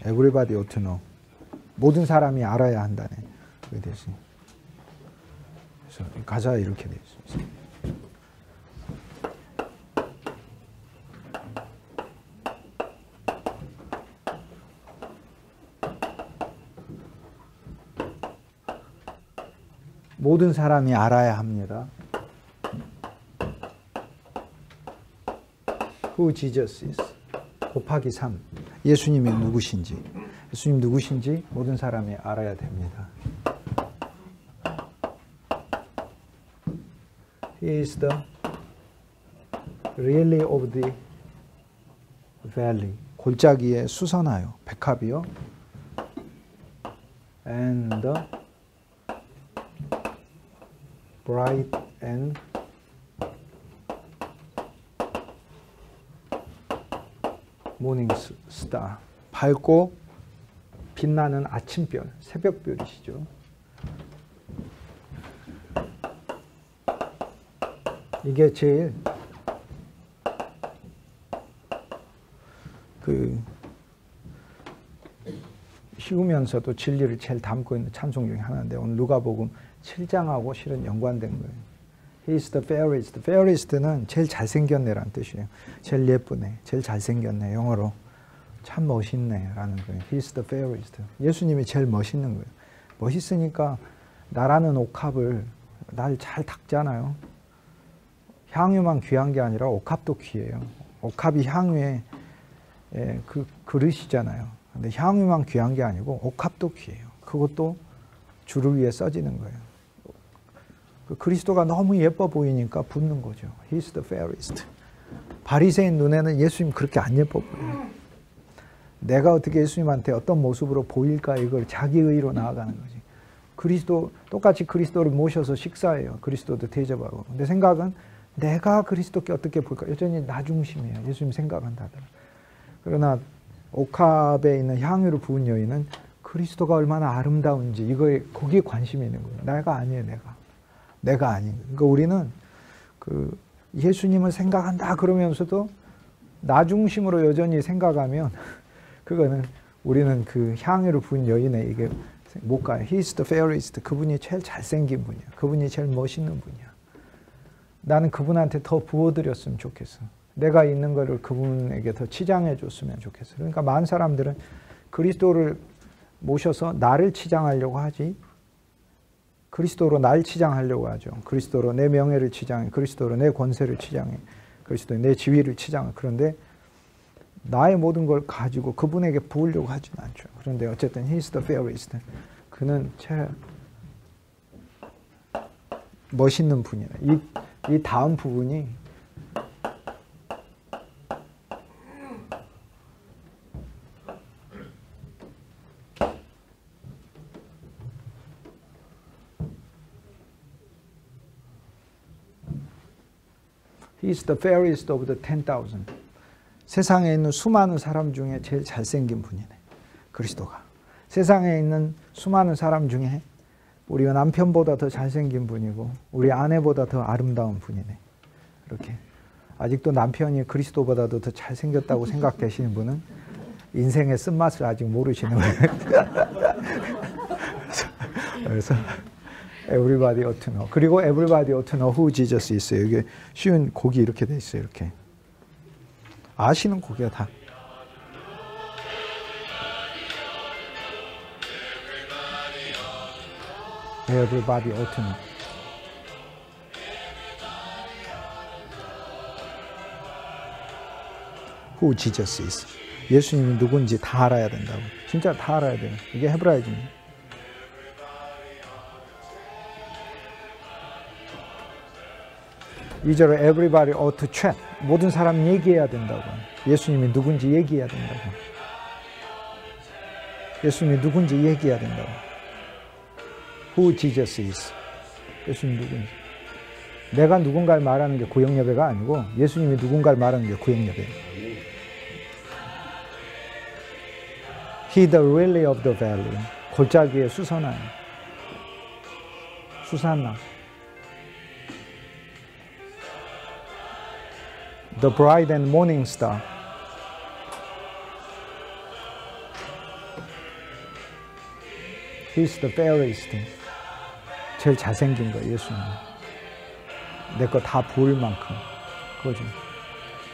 Everybody ought to know. 모든 사람이 알아야 한다네. 그 대신. 그래서 가사에 이렇게 되어 있습니다. 모든 사람이 알아야 합니다. Who Jesus is. 곱하기 3. 예수님이 누구신지. 예수님 누구신지 모든 사람이 알아야 됩니다. He is the lily of the valley. 골짜기에 수선하여. 백합이요. And the bright and morning star. 밝고 빛나는 아침별, 새벽별이시죠. 이게 제일 쉬우면서도 진리를 제일 담고 있는 찬송 중에 하나인데 오늘 누가복음 7장하고 실은 연관된 거예요. He is the fairest. fairest는 제일 잘생겼네라는 뜻이에요. 제일 예쁘네, 제일 잘생겼네. 영어로 참 멋있네 라는 거예요. He is the fairest. 예수님이 제일 멋있는 거예요. 멋있으니까 나라는 옥합을 날 잘 닦잖아요. 향유만 귀한 게 아니라 옥합도 귀해요. 옥합이 향유의 그 그릇이잖아요. 근데 향유만 귀한 게 아니고 옥합도 귀해요. 그것도 주를 위해 써지는 거예요. 그리스도가 너무 예뻐 보이니까 붙는 거죠. He is the fairest. 바리새인 눈에는 예수님 그렇게 안 예뻐 보여요. 내가 어떻게 예수님한테 어떤 모습으로 보일까 이걸 자기 의로 나아가는 거지. 똑같이 그리스도를 모셔서 식사해요. 그리스도도 대접하고. 근데 생각은 내가 그리스도께 어떻게 볼까? 여전히 나 중심이에요. 예수님 생각한다더라. 그러나 옥합에 있는 향유를 부은 여인은 그리스도가 얼마나 아름다운지 거기에 관심이 있는 거예요. 내가 아니에요. 내가 아닌. 그러니까 우리는 예수님을 생각한다 그러면서도 나 중심으로 여전히 생각하면 그거는 우리는 그 향유를 부은 여인의 이게 못 가요. He is the fairest. 그분이 제일 잘생긴 분이야. 그분이 제일 멋있는 분이야. 나는 그분한테 더 부어드렸으면 좋겠어. 내가 있는 거를 그분에게 더 치장해 줬으면 좋겠어. 그러니까 많은 사람들은 그리스도를 모셔서 나를 치장하려고 하지 그리스도로 날 치장하려고 하죠. 그리스도로 내 명예를 치장해. 그리스도로 내 권세를 치장해. 그리스도로 내 지위를 치장해. 그런데 나의 모든 걸 가지고 그분에게 부으려고 하진 않죠. 그런데 어쨌든 He is the fairest. 그는 제일 멋있는 분이다. 이 다음 부분이 He is the fairest of the 10,000. 세상에 있는 수많은 사람 중에 제일 잘생긴 분이네. 그리스도가. 세상에 있는 수많은 사람 중에 우리 남편보다 더 잘생긴 분이고 우리 아내보다 더 아름다운 분이네. 이렇게. 아직도 남편이 그리스도보다도 더 잘생겼다고 생각되시는 분은 인생의 쓴맛을 아직 모르시는 거예요. 그래서 Everybody ought to know. 그리고 Everybody ought to know who Jesus is. 이게 쉬운 곡이 이렇게 돼 있어요. 이렇게. 아시는 곡이야 다. Everybody ought to know. Who Jesus is. 예수님이 누군지 다 알아야 된다고. 진짜 다 알아야 돼요. 이게 헤브라이즘이에요. 2절에 everybody ought to chat. 모든 사람 얘기해야 된다고. 예수님이 누군지 얘기해야 된다고. 예수님이 누군지 얘기해야 된다고. Who Jesus is. 예수님 누군지. 내가 누군가를 말하는 게 구역예배가 아니고 예수님이 누군가를 말하는 게 구역예배예요. He the lily of the valley. 골짜기에 수선한 수산나. The bright and morning star. He's the fairest. 제일 잘생긴 거 예수님. 내 거 다 부을 만큼. 그거죠.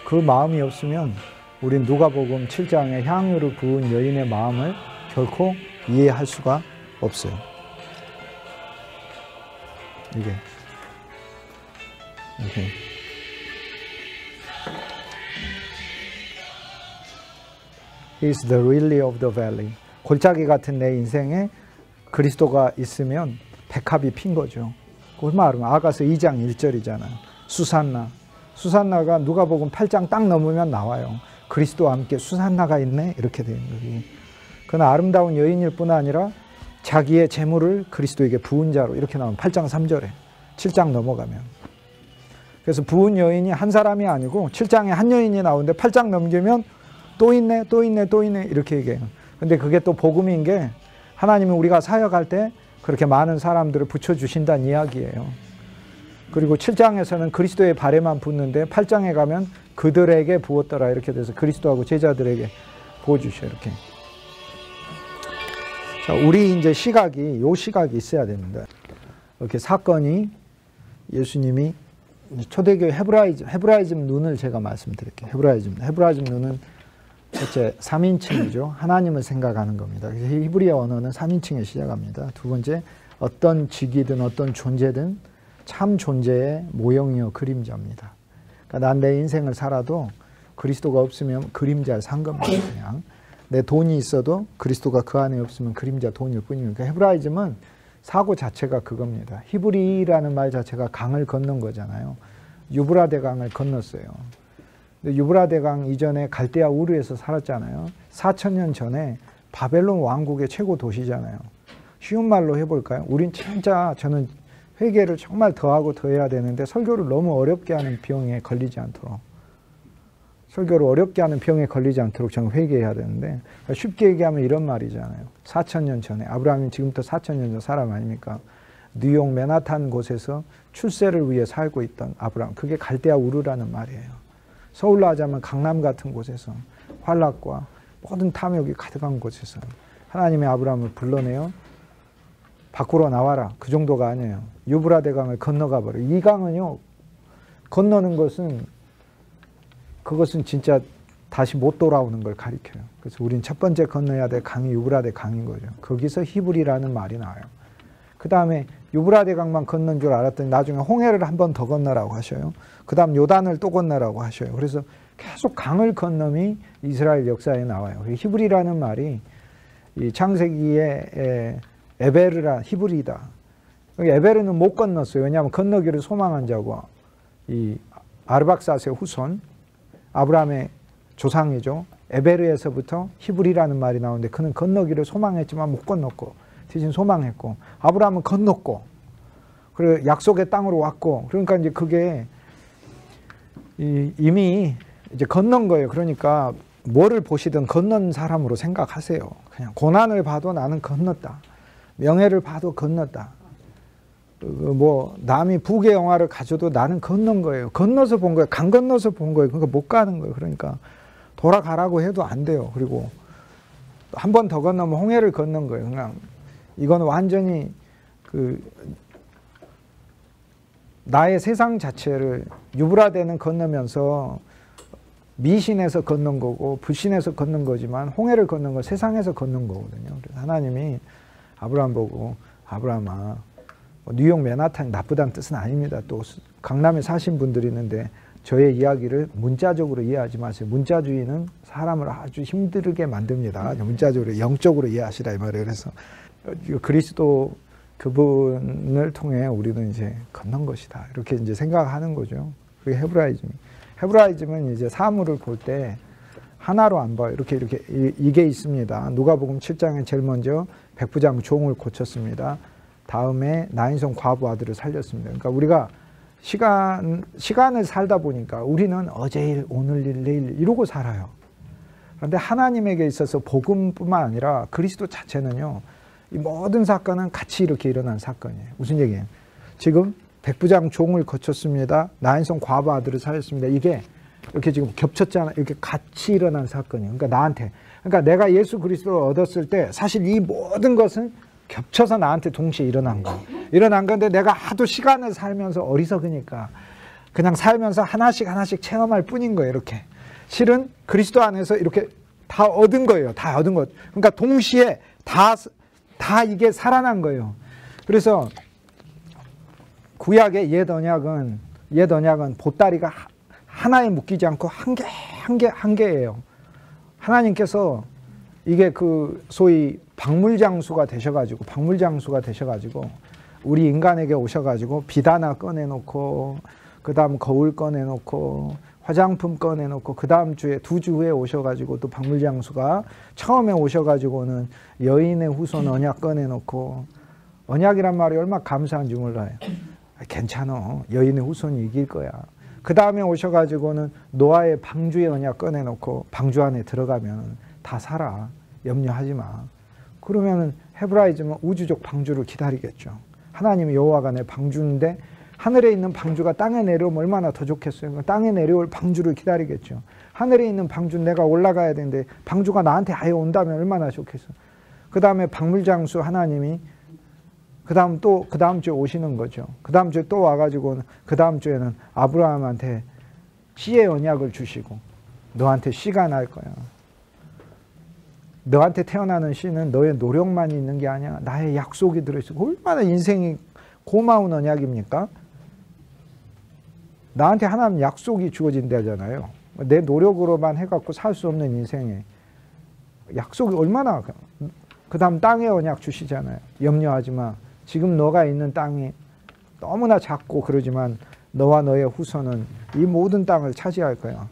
그 마음이 없으면 우린 누가복음 7장에 향유를 부은 여인의 마음을 결코 이해할 수가 없어요. 이게. He's the lily of the valley. 골짜기 같은 내 인생에 그리스도가 있으면 백합이 핀 거죠. 그걸 말하면 아가서 2장 1절이잖아요. 수산나가 누가복음 8장 딱 넘으면 나와요. 그리스도와 함께 수산나가 있네 이렇게 되는 거예요. 그는 아름다운 여인일 뿐 아니라 자기의 재물을 그리스도에게 부은 자로 이렇게 나오면 8장 3절에 7장 넘어가면 그래서 부은 여인이 한 사람이 아니고 7장에 한 여인이 나오는데 8장 넘기면 또 있네 이렇게 얘기해요. 근데 그게 또 복음인 게 하나님은 우리가 사역할 때 그렇게 많은 사람들을 붙여주신다는 이야기예요. 그리고 7장에서는 그리스도의 발에만 붓는데 8장에 가면 그들에게 부었더라 이렇게 돼서 그리스도하고 제자들에게 부어주셔요. 이렇게. 자, 우리 이제 시각이 있어야 됩니다. 이렇게 사건이 예수님이 초대교회 헤브라이즘 눈을 제가 말씀드릴게요. 헤브라이즘 눈은 첫째 3인칭이죠. 하나님을 생각하는 겁니다. 히브리어 언어는 3인칭에 시작합니다. 두 번째 어떤 직이든 어떤 존재든 참 존재의 모형이요 그림자입니다. 그러니까 난 내 인생을 살아도 그리스도가 없으면 그림자를 산 겁니다. 그냥 내 돈이 있어도 그리스도가 그 안에 없으면 그림자 돈일 뿐입니다. 그러니까 헤브라이즘은 사고 자체가 그겁니다. 히브리라는 말 자체가 강을 건넌 거잖아요. 유브라데 강을 건넜어요. 유브라데 강 이전에 갈대아 우르에서 살았잖아요. 4,000년 전에 바벨론 왕국의 최고 도시잖아요. 쉬운 말로 해볼까요? 우린 진짜 저는 회개를 정말 더하고 더해야 되는데 설교를 너무 어렵게 하는 병에 걸리지 않도록 저는 회개해야 되는데 쉽게 얘기하면 이런 말이잖아요. 4,000년 전에 아브라함이 지금부터 4,000년 전 사람 아닙니까? 뉴욕 맨하탄 곳에서 출세를 위해 살고 있던 아브라함. 그게 갈대아 우르라는 말이에요. 서울로 하자면 강남 같은 곳에서 환락과 모든 탐욕이 가득한 곳에서 하나님의 아브라함을 불러내어 밖으로 나와라. 그 정도가 아니에요. 유브라데 강을 건너가 버려요. 이 강은요. 건너는 것은 그것은 진짜 다시 못 돌아오는 걸 가리켜요. 그래서 우린 첫 번째 건너야 될 강이 유브라데 강인 거죠. 거기서 히브리라는 말이 나와요. 그 다음에 유브라데 강만 건넌 줄 알았더니 나중에 홍해를 한 번 더 건너라고 하셔요. 그 다음 요단을 또 건너라고 하셔요. 그래서 계속 강을 건너이 이스라엘 역사에 나와요. 히브리라는 말이 이 창세기에 에베르라 히브리다. 에베르는 못 건넜어요. 왜냐하면 건너기를 소망한 자고 이 아르박사스의 후손 아브라함의 조상이죠. 에베르에서부터 히브리라는 말이 나오는데 그는 건너기를 소망했지만 못 건넜고 대신 소망했고 아브라함은 건넜고 그리고 약속의 땅으로 왔고 그러니까 이제 그게 이미 이제 건넌 거예요. 그러니까 뭐를 보시든 건넌 사람으로 생각하세요. 그냥 고난을 봐도 나는 건넜다. 명예를 봐도 건넜다. 뭐 남이 북의 영화를 가져도 나는 건넌 거예요. 건너서 본 거예요. 강 건너서 본 거예요. 그러니까 못 가는 거예요. 그러니까 돌아가라고 해도 안 돼요. 그리고 한 번 더 건너면 홍해를 건넌 거예요. 그냥 이건 완전히 그 나의 세상 자체를 유브라데는 건너면서 미신에서 건넌 거고 불신에서 건넌 거지만 홍해를 건넌 건 세상에서 건넌 거거든요. 그래서 하나님이 아브라함 보고 아브라함아 뉴욕 맨하탄이 나쁘다는 뜻은 아닙니다. 또 강남에 사신 분들이 있는데 저의 이야기를 문자적으로 이해하지 마세요. 문자주의는 사람을 아주 힘들게 만듭니다. 문자적으로 영적으로 이해하시라 이 말이에요. 그래서 그리스도 그분을 통해 우리는 이제 건넌 것이다. 이렇게 이제 생각하는 거죠. 그게 헤브라이즘은 이제 사물을 볼 때 하나로 안 봐요. 이렇게 이게 있습니다. 누가복음 7장에 제일 먼저 백부장 종을 고쳤습니다. 다음에 나인성 과부 아들을 살렸습니다. 그러니까 우리가 시간을 살다 보니까 우리는 어제 일, 오늘 일, 내일 이러고 살아요. 그런데 하나님에게 있어서 복음뿐만 아니라 그리스도 자체는요. 이 모든 사건은 같이 이렇게 일어난 사건이에요. 무슨 얘기예요? 지금 백부장 종을 거쳤습니다. 나인성 과부 아들을 살렸습니다. 이게 이렇게 지금 겹쳤잖아요. 이렇게 같이 일어난 사건이에요. 그러니까 나한테. 그러니까 내가 예수 그리스도를 얻었을 때 사실 이 모든 것은 겹쳐서 나한테 동시에 일어난 거. 일어난 건데 내가 하도 시간을 살면서 어리석으니까 그냥 살면서 하나씩 하나씩 체험할 뿐인 거예요. 이렇게. 실은 그리스도 안에서 이렇게 다 얻은 거예요. 다 얻은 것. 그러니까 동시에 다 이게 살아난 거예요. 그래서 구약의 옛 언약은 보따리가 하나에 묶이지 않고 한 개예요. 하나님께서 이게 그 소위 박물장수가 되셔가지고 우리 인간에게 오셔가지고 빛 하나 꺼내놓고 그 다음 거울 꺼내놓고 화장품 꺼내놓고 그 다음 주에 2주 후에 오셔가지고 또 박물장수가 처음에 오셔가지고는 여인의 후손 언약 꺼내놓고 언약이란 말이 얼마나 감사한지 몰라요. 괜찮아. 여인의 후손이 이길 거야. 그 다음에 오셔가지고는 노아의 방주의 언약 꺼내놓고 방주 안에 들어가면 다 살아. 염려하지 마. 그러면은 헤브라이즘은 우주적 방주를 기다리겠죠. 하나님이 여호와가 내 방주인데 하늘에 있는 방주가 땅에 내려오면 얼마나 더 좋겠어요. 땅에 내려올 방주를 기다리겠죠. 하늘에 있는 방주는 내가 올라가야 되는데 방주가 나한테 아예 온다면 얼마나 좋겠어. 그 다음에 박물장수 하나님이 그 다음 주에 오시는 거죠. 그 다음 주에 또 와가지고 그 다음 주에는 아브라함한테 씨의 언약을 주시고 너한테 씨가 날 거야. 너한테 태어나는 씨는 너의 노력만 있는 게 아니야. 나의 약속이 들어있어. 얼마나 인생이 고마운 언약입니까? 나한테 하나님 약속이 주어진다잖아요. 내 노력으로만 해갖고 살 수 없는 인생에 약속이 얼마나. 그 다음 땅의 언약 주시잖아요. 염려하지 마. 지금 너가 있는 땅이 너무나 작고 그러지만 너와 너의 후손은 이 모든 땅을 차지할 거야.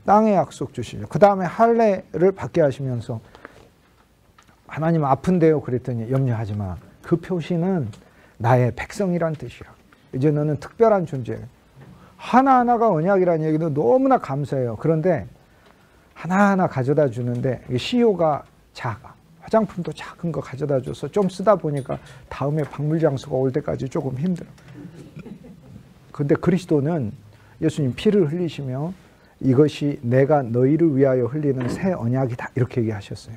땅의 약속 주시죠. 그 다음에 할례를 받게 하시면서 하나님 아픈데요 그랬더니 염려하지 마. 그 표시는 나의 백성이란 뜻이야. 이제 너는 특별한 존재예요. 하나하나가 언약이라는 얘기도 너무나 감사해요. 그런데 하나하나 가져다 주는데 시효가 작아. 화장품도 작은 거 가져다 줘서 좀 쓰다 보니까 다음에 박물장수가 올 때까지 조금 힘들어. 근데 그리스도는 예수님 피를 흘리시며 이것이 내가 너희를 위하여 흘리는 새 언약이다 이렇게 얘기하셨어요.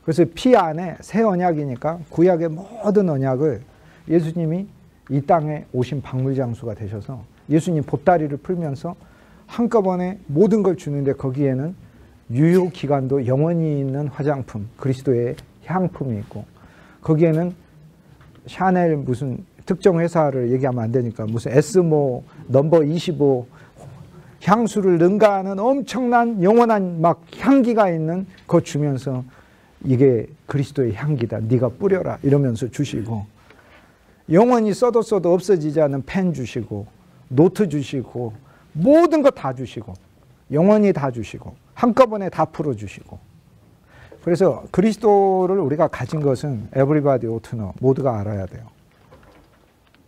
그래서 피 안에 새 언약이니까 구약의 모든 언약을 예수님이 이 땅에 오신 박물장수가 되셔서 예수님 보따리를 풀면서 한꺼번에 모든 걸 주는데 거기에는 유효기간도 영원히 있는 화장품, 그리스도의 향품이 있고 거기에는 샤넬 무슨 특정 회사를 얘기하면 안 되니까 무슨 에스모 넘버 25 향수를 능가하는 엄청난 영원한 막 향기가 있는 거 주면서 이게 그리스도의 향기다. 네가 뿌려라 이러면서 주시고 영원히 써도 없어지지 않는 펜 주시고 노트 주시고 모든 거 다 주시고 영원히 다 주시고 한꺼번에 다 풀어주시고. 그래서 그리스도를 우리가 가진 것은 everybody ought to know. 모두가 알아야 돼요.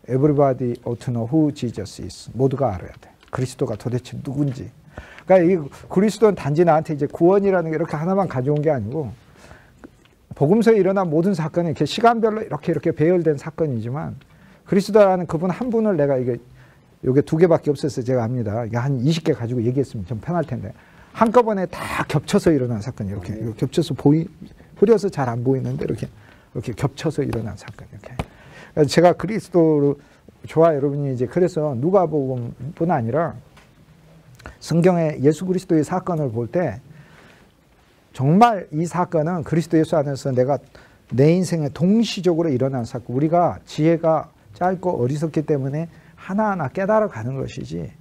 everybody ought to know who Jesus is. 모두가 알아야 돼. 그리스도가 도대체 누군지. 그러니까 이 그리스도는 단지 나한테 이제 구원이라는 게 이렇게 하나만 가져온 게 아니고 복음서에 일어난 모든 사건이 이렇게 시간별로 이렇게 배열된 사건이지만 그리스도라는 그분 한 분을 내가 이게 2개밖에 없어서 제가 합니다. 이게 한 20개 가지고 얘기했으면 좀 편할 텐데 한꺼번에 다 겹쳐서 일어난 사건이 이렇게 겹쳐서 흐려서 잘 안 보이는데 이렇게 겹쳐서 일어난 사건 이렇게. 그래서 제가 그리스도를 좋아요, 여러분이 이제 그래서 누가복음뿐 아니라 성경에 예수 그리스도의 사건을 볼 때 정말 이 사건은 그리스도 예수 안에서 내가 내 인생에 동시적으로 일어난 사건. 우리가 지혜가 짧고 어리석기 때문에 하나하나 깨달아 가는 것이지.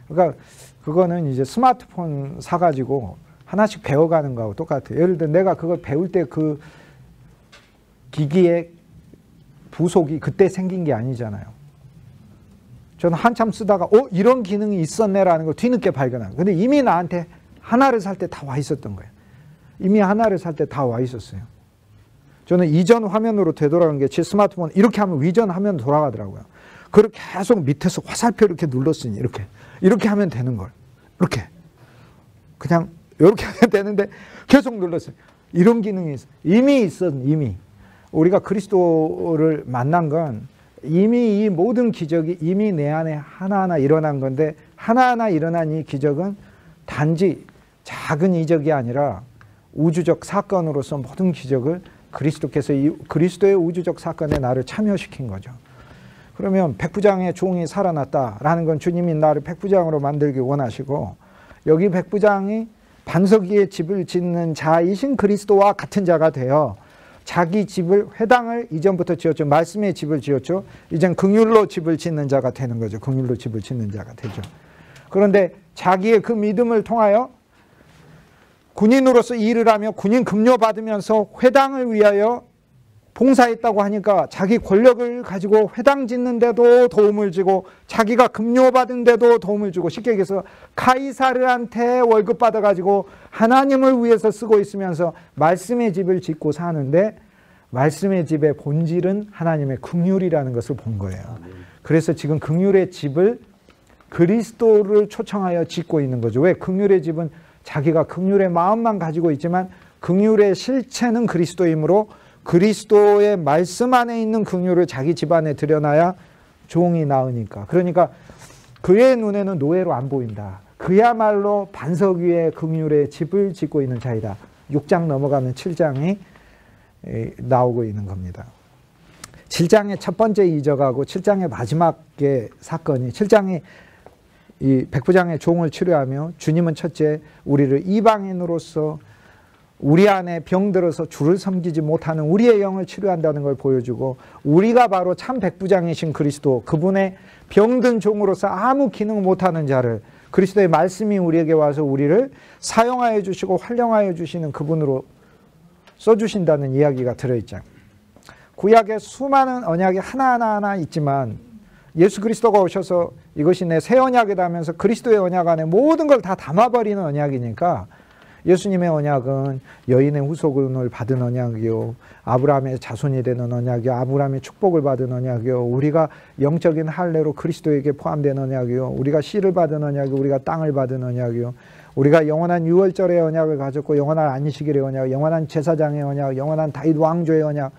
그러니까 그거는 이제 스마트폰 사가지고 하나씩 배워가는 거하고 똑같아요. 예를 들어 내가 그걸 배울 때 그 기기의 부속이 그때 생긴 게 아니잖아요. 저는 한참 쓰다가 이런 기능이 있었네라는 걸 뒤늦게 발견한 거예요. 근데 이미 나한테 하나를 살 때 다 와 있었던 거예요. 이미 하나를 살 때 다 와 있었어요. 저는 이전 화면으로 되돌아간 게 제 스마트폰 이렇게 하면 위전 화면 돌아가더라고요. 그걸 계속 밑에서 화살표 이렇게 눌렀으니 이렇게 하면 되는 걸. 이렇게. 그냥 이렇게 하면 되는데 계속 눌렀어요. 이런 기능이 이미. 우리가 그리스도를 만난 건 이미 이 모든 기적이 이미 내 안에 하나하나 일어난 건데 하나하나 일어난 이 기적은 단지 작은 이적이 아니라 우주적 사건으로서 모든 기적을 그리스도께서 이 그리스도의 우주적 사건에 나를 참여시킨 거죠. 그러면 백부장의 종이 살아났다라는 건 주님이 나를 백부장으로 만들기 원하시고, 여기 백부장이 반석 위에 집을 짓는 자이신 그리스도와 같은 자가 되어 자기 집을, 회당을 이전부터 지었죠. 말씀의 집을 지었죠. 이젠 긍휼로 집을 짓는 자가 되는 거죠. 긍휼로 집을 짓는 자가 되죠. 그런데 자기의 그 믿음을 통하여 군인으로서 일을 하며 군인 급료 받으면서 회당을 위하여 봉사했다고 하니까 자기 권력을 가지고 회당 짓는데도 도움을 주고 자기가 급료 받은데도 도움을 주고, 쉽게 얘기해서 카이사르한테 월급 받아가지고 하나님을 위해서 쓰고 있으면서 말씀의 집을 짓고 사는데, 말씀의 집의 본질은 하나님의 긍휼이라는 것을 본 거예요. 그래서 지금 긍휼의 집을 그리스도를 초청하여 짓고 있는 거죠. 왜? 긍휼의 집은 자기가 긍휼의 마음만 가지고 있지만 긍휼의 실체는 그리스도이므로 그리스도의 말씀 안에 있는 긍휼을 자기 집안에 들여놔야 종이 나으니까. 그러니까 그의 눈에는 노예로 안 보인다. 그야말로 반석 위에 긍휼의 집을 짓고 있는 자이다. 6장 넘어가면 7장이 나오고 있는 겁니다. 7장의 첫 번째 이적하고 7장의 마지막의 사건이, 7장이 이 백부장의 종을 치료하며 주님은 첫째 우리를 이방인으로서 우리 안에 병들어서 주를 섬기지 못하는 우리의 영을 치료한다는 걸 보여주고, 우리가 바로 참 백부장이신 그리스도, 그분의 병든 종으로서 아무 기능 못하는 자를 그리스도의 말씀이 우리에게 와서 우리를 사용하여 주시고 활용하여 주시는 그분으로 써주신다는 이야기가 들어있죠. 구약에 수많은 언약이 하나하나 있지만 예수 그리스도가 오셔서 이것이 내 새 언약이다 하면서 그리스도의 언약 안에 모든 걸 다 담아버리는 언약이니까, 예수님의 언약은 여인의 후손을 받은 언약이요, 아브라함의 자손이 되는 언약이요, 아브라함의 축복을 받은 언약이요, 우리가 영적인 할례로 그리스도에게 포함된 언약이요, 우리가 씨를 받은 언약이요, 우리가 땅을 받은 언약이요, 우리가 영원한 유월절의 언약을 가졌고 영원한 안식일의 언약, 영원한 제사장의 언약, 영원한 다윗 왕조의 언약,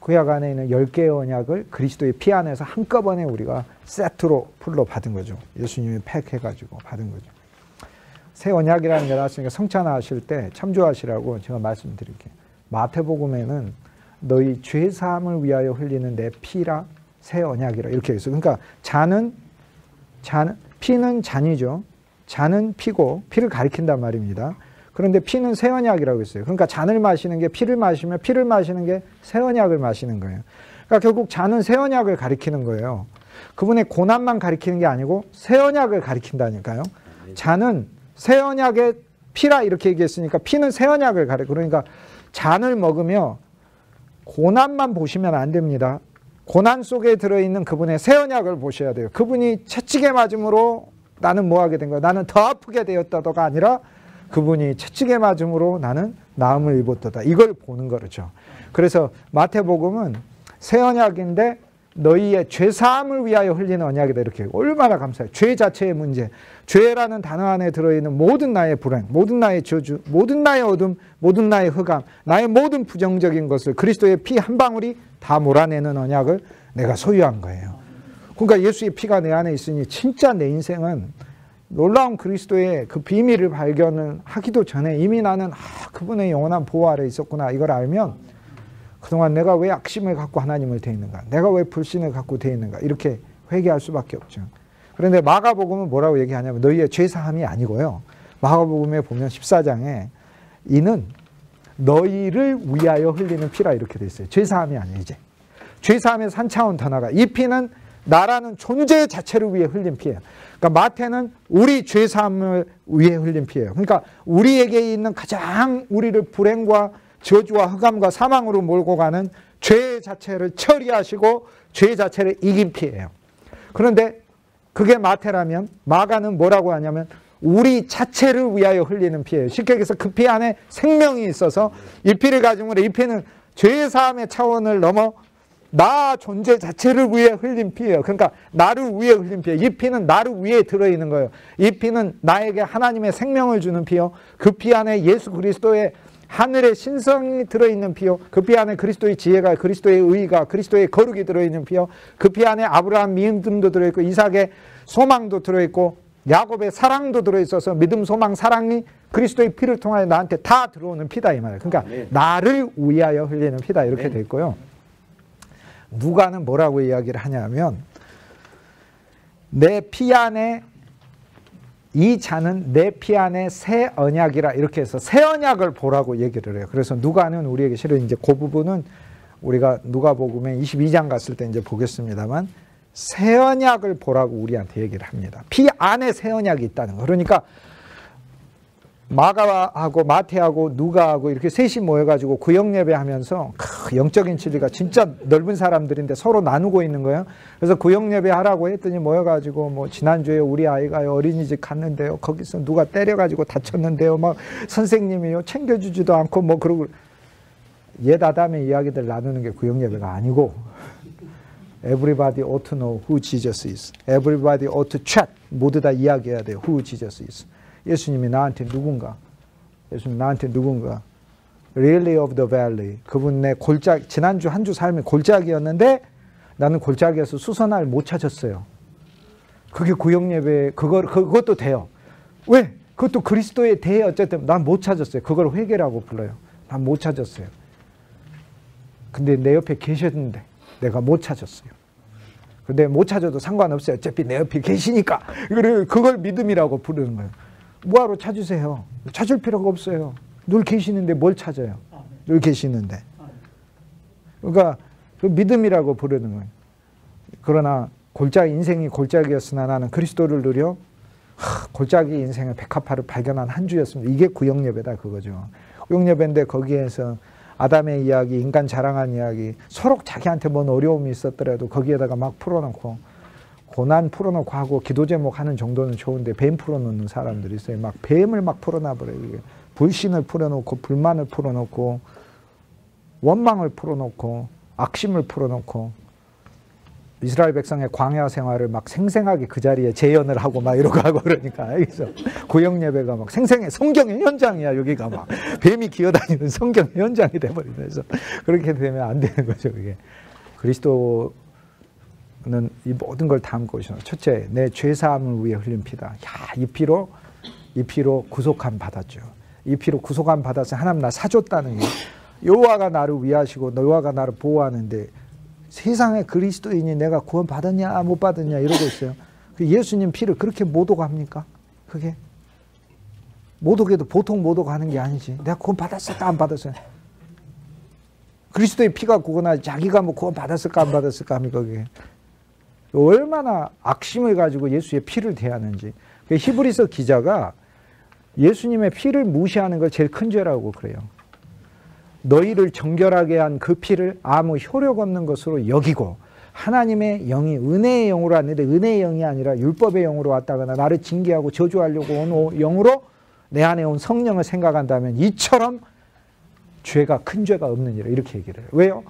구약 안에 있는 10개의 언약을 그리스도의 피 안에서 한꺼번에 우리가 세트로 풀로 받은 거죠. 예수님이 팩해가지고 받은 거죠. 새 언약이라는 게 나왔으니까 성찬하실 때 참조하시라고 제가 말씀드릴게요. 마태복음에는 너희 죄사함을 위하여 흘리는 내 피라 새 언약이라 이렇게 있어요. 그러니까 피는 잔이죠. 잔은 피고 피를 가리킨단 말입니다. 그런데 피는 새 언약이라고 했어요. 그러니까 잔을 마시는 게 피를 마시며 피를 마시는 게 새 언약을 마시는 거예요. 그러니까 결국 잔은 새 언약을 가리키는 거예요. 그분의 고난만 가리키는 게 아니고 새 언약을 가리킨다니까요. 잔은 새 언약의 피라 이렇게 얘기했으니까 피는 새 언약을 가리켜. 그러니까 잔을 먹으며 고난만 보시면 안 됩니다. 고난 속에 들어있는 그분의 새 언약을 보셔야 돼요. 그분이 채찍에 맞음으로 나는 뭐 하게 된 거야? 나는 더 아프게 되었다도가 아니라 그분이 채찍에 맞음으로 나는 나음을 입었다. 이걸 보는 거죠. 그래서 마태복음은 새 언약인데 너희의 죄사함을 위하여 흘리는 언약이다. 이렇게 얼마나 감사해요. 죄 자체의 문제, 죄라는 단어 안에 들어있는 모든 나의 불행, 모든 나의 저주, 모든 나의 어둠, 모든 나의 흑암, 나의 모든 부정적인 것을 그리스도의 피 한 방울이 다 몰아내는 언약을 내가 소유한 거예요. 그러니까 예수의 피가 내 안에 있으니 진짜 내 인생은 놀라운 그리스도의 그 비밀을 발견을 하기도 전에 이미 나는 그분의 영원한 보호 아래 있었구나. 이걸 알면 그동안 내가 왜 악심을 갖고 하나님을 대했는가, 내가 왜 불신을 갖고 대했는가, 이렇게 회개할 수밖에 없죠. 그런데 마가복음은 뭐라고 얘기하냐면 너희의 죄사함이 아니고요. 마가복음에 보면 14장에 이는 너희를 위하여 흘리는 피라 이렇게 돼 있어요. 죄사함이 아니에요. 이제 죄사함에서 한 차원 더 나가. 이 피는 나라는 존재 자체를 위해 흘린 피예요. 그러니까 마태는 우리 죄사함을 위해 흘린 피예요. 그러니까 우리에게 있는 가장 우리를 불행과 저주와 흑암과 사망으로 몰고 가는 죄 자체를 처리하시고 죄 자체를 이긴 피예요. 그런데 그게 마태라면 마가는 뭐라고 하냐면 우리 자체를 위하여 흘리는 피예요. 쉽게 얘기해서 그 피 안에 생명이 있어서 이 피를 가지므로 이 피는 죄 사함의 차원을 넘어 나 존재 자체를 위해 흘린 피예요. 그러니까 나를 위해 흘린 피예요. 이 피는 나를 위해 들어있는 거예요. 이 피는 나에게 하나님의 생명을 주는 피요. 그 피 안에 예수 그리스도의 하늘의 신성이 들어있는 피요. 그 피 안에 그리스도의 지혜가, 그리스도의 의가, 그리스도의 거룩이 들어있는 피요. 그 피 안에 아브라함 믿음도 들어있고 이삭의 소망도 들어있고 야곱의 사랑도 들어있어서 믿음, 소망, 사랑이 그리스도의 피를 통하여 나한테 다 들어오는 피다 이 말이에요. 그러니까 나를 위하여 흘리는 피다 이렇게 돼 있고요. 누가는 뭐라고 이야기를 하냐면 내 피 안에 이 잔은 내 피 안에 새 언약이라 이렇게 해서 새 언약을 보라고 얘기를 해요. 그래서 누가는 우리에게 실은 이제 그 부분은 우리가 누가복음에 22장 갔을 때 이제 보겠습니다만 새 언약을 보라고 우리한테 얘기를 합니다. 피 안에 새 언약이 있다는 거. 그러니까 마가하고 마태하고 누가하고 이렇게 셋이 모여가지고 구역 예배하면서 영적인 진리가 진짜 넓은 사람들인데 서로 나누고 있는 거예요. 그래서 구역 예배 하라고 했더니 모여가지고 뭐 지난주에 우리 아이가 어린이집 갔는데요. 거기서 누가 때려가지고 다쳤는데요. 막 선생님이요 챙겨주지도 않고 뭐 그러고 옛 아담의 이야기들 나누는 게 구역 예배가 아니고 Everybody ought to know who Jesus is. Everybody ought to chat. 모두 다 이야기해야 돼요. Who Jesus is. 예수님이 나한테 누군가? 예수님 나한테 누군가? Lily of the Valley. 그분 내 골짜기, 지난주 한 주 삶이 골짜기였는데 나는 골짜기에서 수선화를 못 찾았어요. 그게 구역예배, 그것도 돼요. 왜? 그것도 그리스도의 대 어쨌든 난 못 찾았어요. 그걸 회개라고 불러요. 난 못 찾았어요. 근데 내 옆에 계셨는데 내가 못 찾았어요. 근데 못 찾아도 상관없어요. 어차피 내 옆에 계시니까. 그걸 믿음이라고 부르는 거예요. 뭐하러 찾으세요? 찾을 필요가 없어요. 늘 계시는데 뭘 찾아요? 늘 계시는데. 그러니까 그 믿음이라고 부르는 거예요. 그러나 인생이 골짜기였으나 나는 그리스도를 누려 골짜기 인생의 백합화를 발견한 한 주였습니다. 이게 구역예배다 그거죠. 구역예배인데 거기에서 아담의 이야기, 인간 자랑한 이야기, 서로 자기한테 뭔 어려움이 있었더라도 거기에다가 막 풀어놓고 고난 풀어놓고 하고 기도 제목 하는 정도는 좋은데 뱀 풀어놓는 사람들이 있어요. 막 뱀을 막 풀어놔버려요. 이게. 불신을 풀어놓고 불만을 풀어놓고 원망을 풀어놓고 악심을 풀어놓고 이스라엘 백성의 광야 생활을 막 생생하게 그 자리에 재현을 하고 막 이러고 하고 그러니까 그래서 구역 예배가 막 생생해 성경의 현장이야 여기가 막 뱀이 기어다니는 성경의 현장이 돼버리면서 그렇게 되면 안 되는 거죠. 그게 그리스도는 이 모든 걸 담고 있어요. 첫째, 내 죄 사함을 위해 흘린 피다. 야, 이 피로 구속함 받았죠. 이 피로 구속함 받아서 하나님 나 사줬다는 게 여호와가 나를 위하시고 여호와가 나를 보호하는데. 세상에 그리스도인이 내가 구원 받았냐 못 받았냐 이러고 있어요. 예수님 피를 그렇게 모독합니까? 그게 모독해도 보통 모독하는 게 아니지. 내가 구원 받았을까 안 받았어요? 그리스도의 피가 구원하지 자기가 뭐 구원 받았을까 안 받았을까 합니까? 그게 얼마나 악심을 가지고 예수의 피를 대하는지. 히브리서 기자가 예수님의 피를 무시하는 걸 제일 큰 죄라고 그래요. 너희를 정결하게 한 그 피를 아무 효력 없는 것으로 여기고 하나님의 영이 은혜의 영으로 왔는데 은혜의 영이 아니라 율법의 영으로 왔다거나 나를 징계하고 저주하려고 온 영으로 내 안에 온 성령을 생각한다면 이처럼 죄가 큰 죄가 없느니라 이렇게 얘기를 해요. 왜요?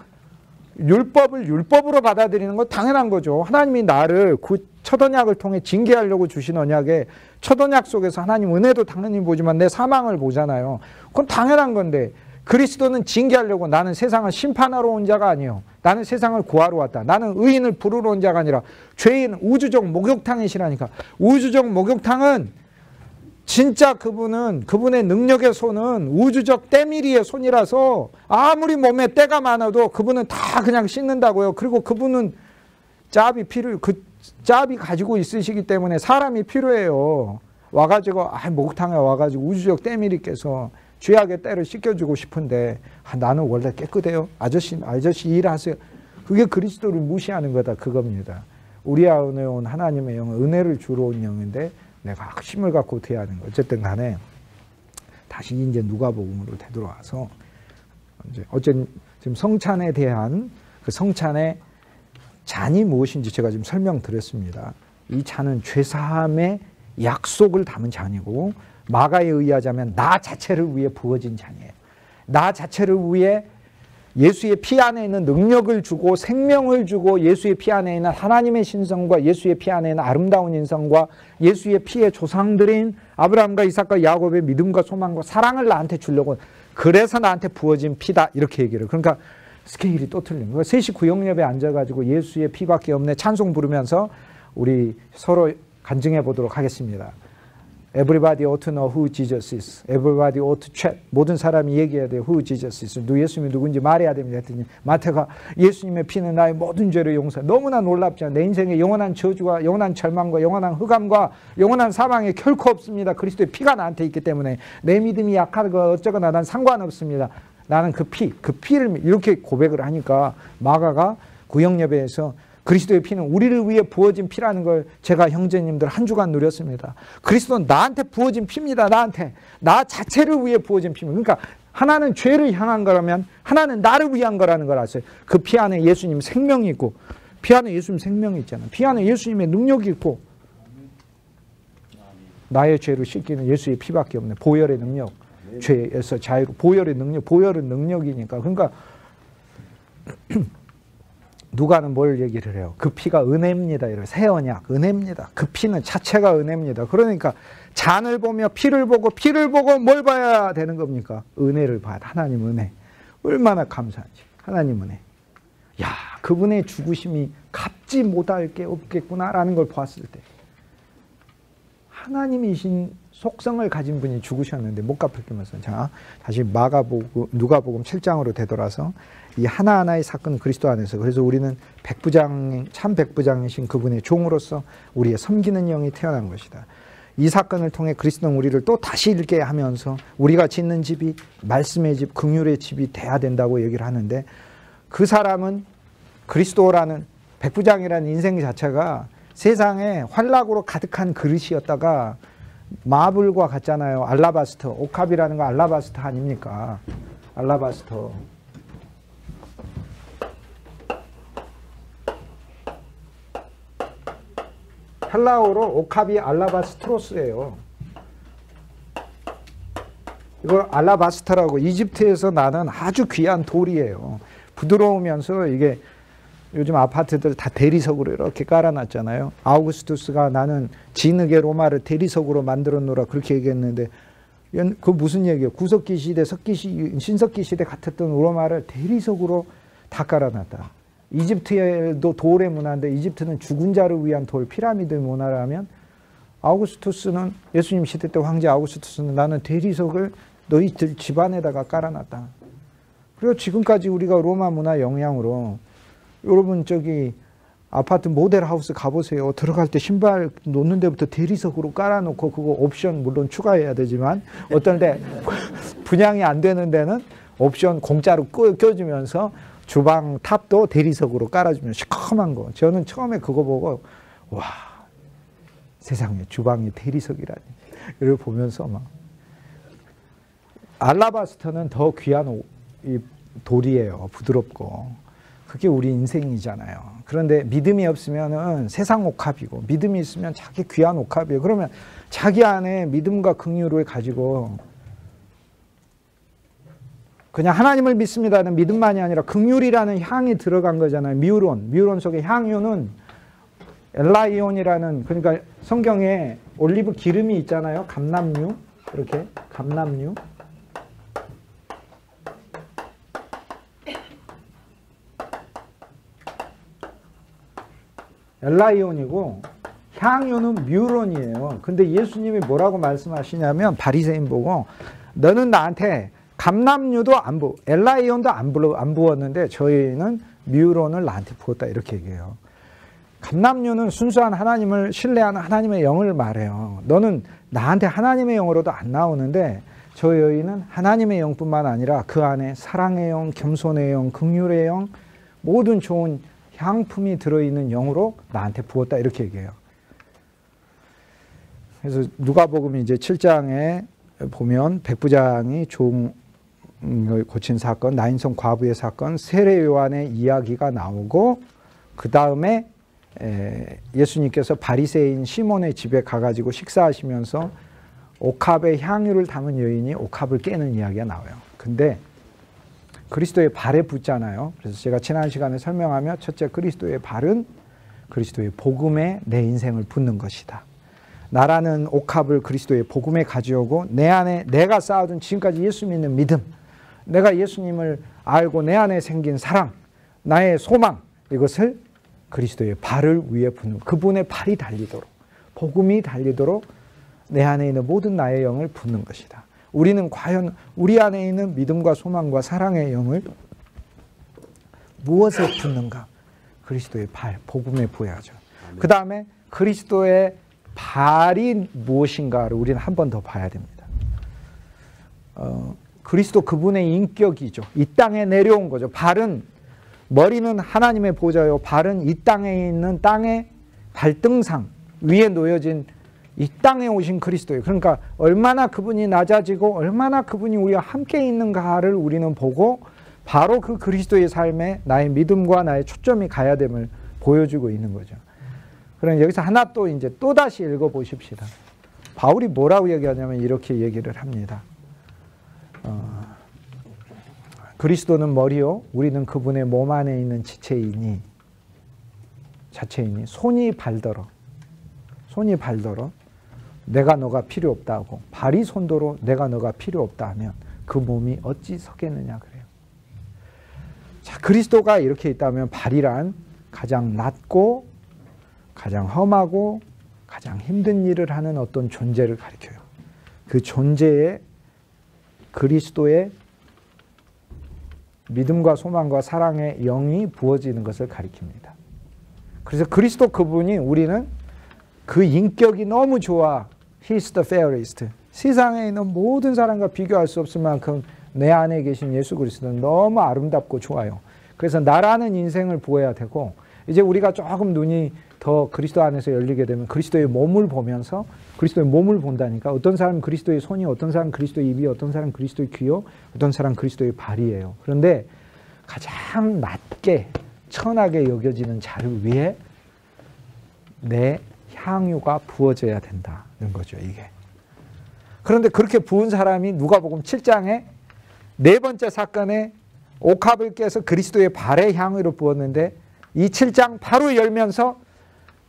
율법을 율법으로 받아들이는 건 당연한 거죠. 하나님이 나를 그 첫 언약을 통해 징계하려고 주신 언약에 첫 언약 속에서 하나님 은혜도 당연히 보지만 내 사망을 보잖아요. 그건 당연한 건데 그리스도는 징계하려고 나는 세상을 심판하러 온 자가 아니에요. 나는 세상을 구하러 왔다. 나는 의인을 부르러 온 자가 아니라 죄인 우주적 목욕탕이시라니까. 우주적 목욕탕은 진짜 그분의 능력의 손은 우주적 때밀이의 손이라서 아무리 몸에 때가 많아도 그분은 다 그냥 씻는다고요. 그리고 그분은 짭이 가지고 있으시기 때문에 사람이 필요해요. 와가지고 목욕탕에 와가지고 우주적 때밀이께서 죄악의 때를 씻겨주고 싶은데 나는 원래 깨끗해요. 아저씨 일하세요. 그게 그리스도를 무시하는 거다 그겁니다. 우리 안에 온 하나님의 영은 은혜를 주러 온 영인데 내가 악심을 갖고 대하는 거. 어쨌든 간에 다시 이제 누가복음으로 되돌아와서 어쨌든 지금 성찬에 대한 그 성찬의 잔이 무엇인지 제가 지금 설명드렸습니다. 이 잔은 죄사함의 약속을 담은 잔이고 마가에 의하자면 나 자체를 위해 부어진 잔이에요. 나 자체를 위해 예수의 피 안에 있는 능력을 주고 생명을 주고 예수의 피 안에 있는 하나님의 신성과 예수의 피 안에 있는 아름다운 인성과 예수의 피의 조상들인 아브라함과 이삭과 야곱의 믿음과 소망과 사랑을 나한테 주려고 그래서 나한테 부어진 피다 이렇게 얘기를 해요. 그러니까 스케일이 또 틀린 거예요. 셋이 구역예배에 앉아가지고 예수의 피밖에 없네 찬송 부르면서 우리 서로 간증해 보도록 하겠습니다. Everybody ought to know who Jesus is. Everybody ought to check. 모든 사람이 얘기해야 돼요. Who Jesus is. 예수님이 누군지 말해야 됩니다. 했더니 마태가 예수님의 피는 나의 모든 죄를 용서. 너무나 놀랍지 않아요. 내 인생에 영원한 저주와 영원한 절망과 영원한 흑암과 영원한 사망이 결코 없습니다. 그리스도의 피가 나한테 있기 때문에 내 믿음이 약하고 어쩌거나 난 상관없습니다. 나는 그 피를 이렇게 고백을 하니까 마가가 구역예배에서 그리스도의 피는 우리를 위해 부어진 피라는 걸 제가 형제님들 한 주간 누렸습니다. 그리스도는 나한테 부어진 피입니다. 나 자체를 위해 부어진 피입니다. 그러니까 하나는 죄를 향한 거라면 하나는 나를 위한 거라는 걸 아세요. 그 피 안에 예수님 생명이 있고 피 안에 예수님 생명이 있잖아요. 피 안에 예수님의 능력이 있고 나의 죄를 씻기는 예수의 피밖에 없네. 보혈의 능력, 죄에서 자유로 보혈의 능력, 보혈은 능력이니까. 그러니까 누가는 뭘 얘기를 해요? 그 피가 은혜입니다. 이래요. 새 언약, 은혜입니다. 그 피는 자체가 은혜입니다. 그러니까 잔을 보며 피를 보고 뭘 봐야 되는 겁니까? 은혜를 봐야 돼. 하나님 은혜. 얼마나 감사한지. 하나님 은혜. 야, 그분의 죽으심이 갚지 못할 게 없겠구나라는 걸 보았을 때 하나님이신 속성을 가진 분이 죽으셨는데 못 갚을 게면서 자, 다시 누가복음 7장으로 되돌아서 이 하나하나의 사건은 그리스도 안에서 그래서 우리는 참 백부장이신 그분의 종으로서 우리의 섬기는 영이 태어난 것이다. 이 사건을 통해 그리스도는 우리를 또 다시 읽게 하면서 우리가 짓는 집이 말씀의 집, 긍휼의 집이 돼야 된다고 얘기를 하는데 그 사람은 그리스도라는 백부장이라는 인생 자체가 세상에 환락으로 가득한 그릇이었다가 마블과 같잖아요. 알라바스터, 옥합이라는 거 알라바스터 아닙니까? 알라바스터. 헬라어로 옥합이 알라바스트로스예요. 이걸 알라바스터라고 이집트에서 나는 아주 귀한 돌이에요. 부드러우면서 이게 요즘 아파트들 다 대리석으로 이렇게 깔아놨잖아요. 아우구스투스가 나는 진흙의 로마를 대리석으로 만들어 놓으라 그렇게 얘기했는데 그 무슨 얘기예요? 구석기 시대, 신석기 시대 같았던 로마를 대리석으로 다 깔아놨다. 이집트에도 돌의 문화인데 이집트는 죽은 자를 위한 돌, 피라미드 문화라면 아우구스투스는 예수님 시대 때 황제 아우구스투스는 나는 대리석을 너희들 집안에다가 깔아놨다. 그리고 지금까지 우리가 로마 문화 영향으로 여러분 저기 아파트 모델하우스 가보세요. 들어갈 때 신발 놓는 데부터 대리석으로 깔아놓고 그거 옵션 물론 추가해야 되지만 어떤 데 분양이 안 되는 데는 옵션 공짜로 껴주면서 주방 탑도 대리석으로 깔아주면 시커먼 거. 저는 처음에 그거 보고 와 세상에 주방이 대리석이라니 이를 보면서 막 알라바스터는 더 귀한 이 돌이에요. 부드럽고 그게 우리 인생이잖아요. 그런데 믿음이 없으면은 세상 옥합이고 믿음이 있으면 자기 귀한 옥합이에요. 그러면 자기 안에 믿음과 긍휼을 가지고 그냥 하나님을 믿습니다는 믿음만이 아니라 긍휼이라는 향이 들어간 거잖아요. 미우론 속에 향유는 엘라이온이라는 그러니까 성경에 올리브 기름이 있잖아요. 감람류 이렇게 감람류 엘라이온이고 향유는 뮤론이에요. 근데 예수님이 뭐라고 말씀하시냐면 바리새인 보고 너는 나한테 감람류도 엘라이온도 안 부었는데 저희는 뮤론을 나한테 부었다 이렇게 얘기해요. 감람류는 순수한 하나님을 신뢰하는 하나님의 영을 말해요. 너는 나한테 하나님의 영으로도 안 나오는데 저희는 하나님의 영뿐만 아니라 그 안에 사랑의 영, 겸손의 영, 긍휼의 영 모든 좋은 향품이 들어있는 영으로 나한테 부었다 이렇게 얘기해요. 그래서 누가복음 이제 7장에 보면 백부장이 종을 고친 사건, 나인성 과부의 사건, 세례 요한의 이야기가 나오고 그 다음에 예수님께서 바리새인 시몬의 집에 가가지고 식사하시면서 옥합에 향유를 담은 여인이 옥합을 깨는 이야기가 나와요. 근데 그리스도의 발에 붙잖아요. 그래서 제가 지난 시간에 설명하며 첫째 그리스도의 발은 그리스도의 복음에 내 인생을 붓는 것이다. 나라는 옥합을 그리스도의 복음에 가져오고 내 안에 내가 쌓아둔 지금까지 예수 믿는 믿음, 내가 예수님을 알고 내 안에 생긴 사랑, 나의 소망 이것을 그리스도의 발을 위에 붓는 그분의 발이 달리도록 복음이 달리도록 내 안에 있는 모든 나의 영을 붓는 것이다. 우리는 과연 우리 안에 있는 믿음과 소망과 사랑의 영을 무엇에 붓는가? 그리스도의 발, 복음에 부어야죠. 그 다음에 그리스도의 발이 무엇인가를 우리는 한 번 더 봐야 됩니다. 그리스도 그분의 인격이죠. 이 땅에 내려온 거죠. 발은, 머리는 하나님의 보좌요. 발은 이 땅에 있는 땅의 발등상 위에 놓여진 이 땅에 오신 그리스도예요. 그러니까 얼마나 그분이 낮아지고 얼마나 그분이 우리와 함께 있는가를 우리는 보고 바로 그 그리스도의 삶에 나의 믿음과 나의 초점이 가야 됨을 보여주고 있는 거죠. 그럼 여기서 하나 또 이제 또 다시 읽어 보십시다. 바울이 뭐라고 얘기하냐면 이렇게 얘기를 합니다. 그리스도는 머리요, 우리는 그분의 몸 안에 있는 지체이니, 자체이니 손이 발더러 내가 너가 필요 없다고, 발이 손도로 내가 너가 필요 없다 하면 그 몸이 어찌 서겠느냐 그래요. 자, 그리스도가 이렇게 있다면 발이란 가장 낮고 가장 험하고 가장 힘든 일을 하는 어떤 존재를 가리켜요. 그 존재에 그리스도의 믿음과 소망과 사랑의 영이 부어지는 것을 가리킵니다. 그래서 그리스도 그분이, 우리는 그 인격이 너무 좋아. He's the fairest. 세상에 있는 모든 사람과 비교할 수 없을 만큼 내 안에 계신 예수 그리스도는 너무 아름답고 좋아요. 그래서 나라는 인생을 보여야 되고, 이제 우리가 조금 눈이 더 그리스도 안에서 열리게 되면 그리스도의 몸을 보면서, 그리스도의 몸을 본다니까, 어떤 사람은 그리스도의 손이, 어떤 사람은 그리스도의 입이, 어떤 사람은 그리스도의 귀요, 어떤 사람은 그리스도의 발이에요. 그런데 가장 낮게 천하게 여겨지는 자를 위해 내 향유가 부어져야 된다는 거죠, 이게. 그런데 그렇게 부은 사람이 누가복음 7장에 네 번째 사건에 옥합을 깨서 그리스도의 발에 향유를 부었는데, 이 7장 바로 열면서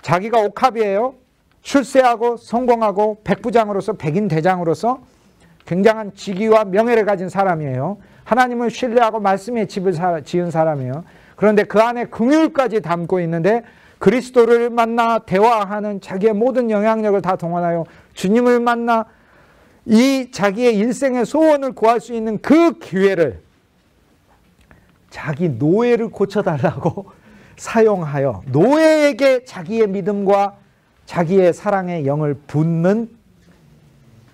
자기가 옥합이에요. 출세하고 성공하고 백부장으로서, 백인 대장으로서 굉장한 직위와 명예를 가진 사람이에요. 하나님을 신뢰하고 말씀의 집을 지은 사람이에요. 그런데 그 안에 긍휼까지 담고 있는데, 그리스도를 만나 대화하는 자기의 모든 영향력을 다 동원하여 주님을 만나 이 자기의 일생의 소원을 구할 수 있는 그 기회를 자기 노예를 고쳐달라고 사용하여 노예에게 자기의 믿음과 자기의 사랑의 영을 붓는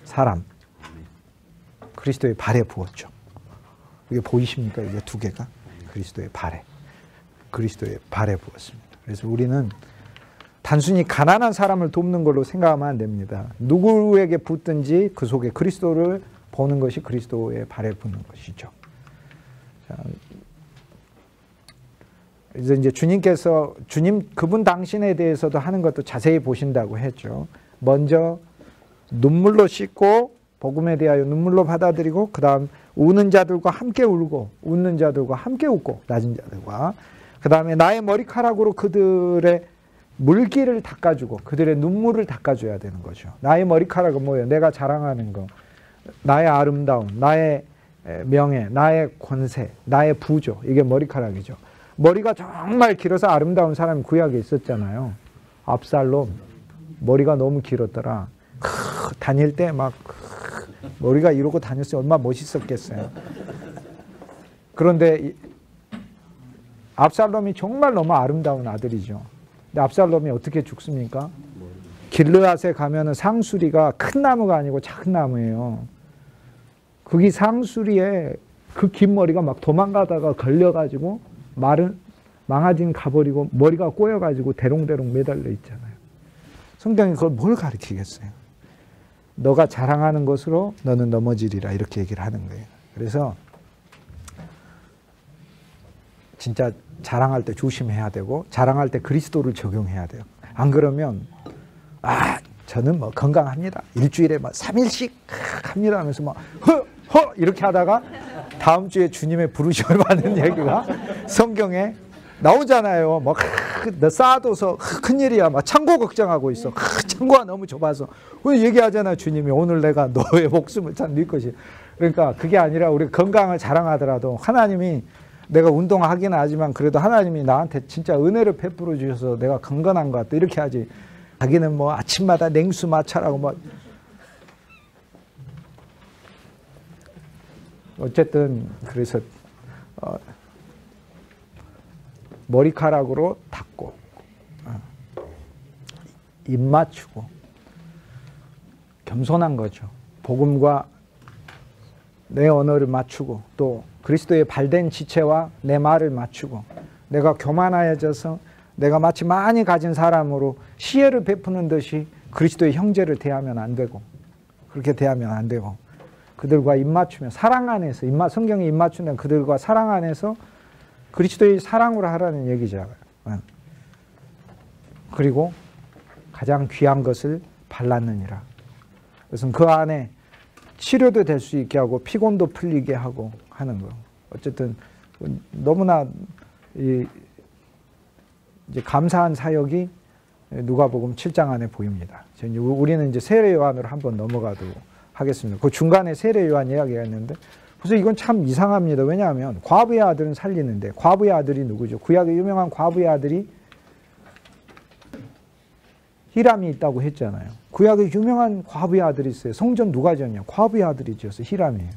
사람, 그리스도의 발에 부었죠. 이게 보이십니까? 이게 두 개가 그리스도의 발에 부었습니다. 그래서 우리는 단순히 가난한 사람을 돕는 걸로 생각하면 안 됩니다. 누구에게 붓든지 그 속에 그리스도를 보는 것이 그리스도의 발에 붓는 것이죠. 자, 이제 주님께서, 그분 당신에 대해서도 하는 것도 자세히 보신다고 했죠. 먼저 눈물로 씻고 복음에 대하여 눈물로 받아들이고, 그 다음 우는 자들과 함께 울고 웃는 자들과 함께 웃고, 낮은 자들과, 그 다음에 나의 머리카락으로 그들의 물기를 닦아주고 그들의 눈물을 닦아줘야 되는 거죠. 나의 머리카락은 뭐예요? 내가 자랑하는 거, 나의 아름다움, 나의 명예, 나의 권세, 나의 부조, 이게 머리카락이죠. 머리가 정말 길어서 아름다운 사람이 구약에 있었잖아요. 압살롬, 머리가 너무 길었더라. 다닐 때 막 머리가 이러고 다녔으면 얼마나 멋있었겠어요. 그런데 압살롬이 정말 너무 아름다운 아들이죠. 근데 압살롬이 어떻게 죽습니까? 길르앗에 가면은 상수리가 큰 나무가 아니고 작은 나무예요. 거기 상수리에 그 긴 머리가 막 도망가다가 걸려가지고 망아진 가버리고 머리가 꼬여가지고 대롱대롱 매달려 있잖아요. 성경이 그걸 뭘 가르치겠어요? 너가 자랑하는 것으로 너는 넘어지리라, 이렇게 얘기를 하는 거예요. 그래서 진짜 자랑할 때 조심해야 되고, 자랑할 때 그리스도를 적용해야 돼요. 안 그러면 저는 뭐 건강합니다, 일주일에 막 3일씩 합니다 하면서 막 허 이렇게 하다가 다음 주에 주님의 부르심을 받는 얘기가 성경에 나오잖아요. 막 너 쌓아둬서 큰일이야, 막 창고 걱정하고 있어. 창고가 너무 좁아서. 얘기하잖아요, 주님이. 오늘 내가 너의 목숨을 찾을 것이. 그러니까 그게 아니라 우리 건강을 자랑하더라도 하나님이, 내가 운동하기는 하지만 그래도 하나님이 나한테 진짜 은혜를 베풀어 주셔서 내가 건강한 것 같다, 이렇게 하지. 자기는 뭐 아침마다 냉수 마차라고 뭐. 어쨌든 그래서 머리카락으로 닦고 입 맞추고 겸손한 거죠. 복음과 내 언어를 맞추고 또 그리스도의 발된 지체와 내 말을 맞추고 내가 교만하여져서 내가 마치 많이 가진 사람으로 시혜를 베푸는 듯이 그리스도의 형제를 대하면 안 되고 그렇게 대하면 안 되고 그들과 입맞추면 사랑 안에서 성경에 입맞추는 그들과 사랑 안에서 그리스도의 사랑으로 하라는 얘기죠. 그리고 가장 귀한 것을 발랐느니라. 그래서 그 안에 치료도 될 수 있게 하고 피곤도 풀리게 하고 하는 거. 어쨌든 너무나 이제 감사한 사역이 누가복음 7장 안에 보입니다. 우리는 이제 세례 요한으로 한번 넘어가도록 하겠습니다. 그 중간에 세례 요한 이야기가 있는데 그래서 이건 참 이상합니다. 왜냐하면 과부의 아들은 살리는데 과부의 아들이 누구죠? 구약의 유명한 과부의 아들이 히람이 있다고 했잖아요. 구약의 유명한 과부의 아들이 있어요. 성전 누가 지었냐? 과부의 아들이 지었어요. 히람이에요.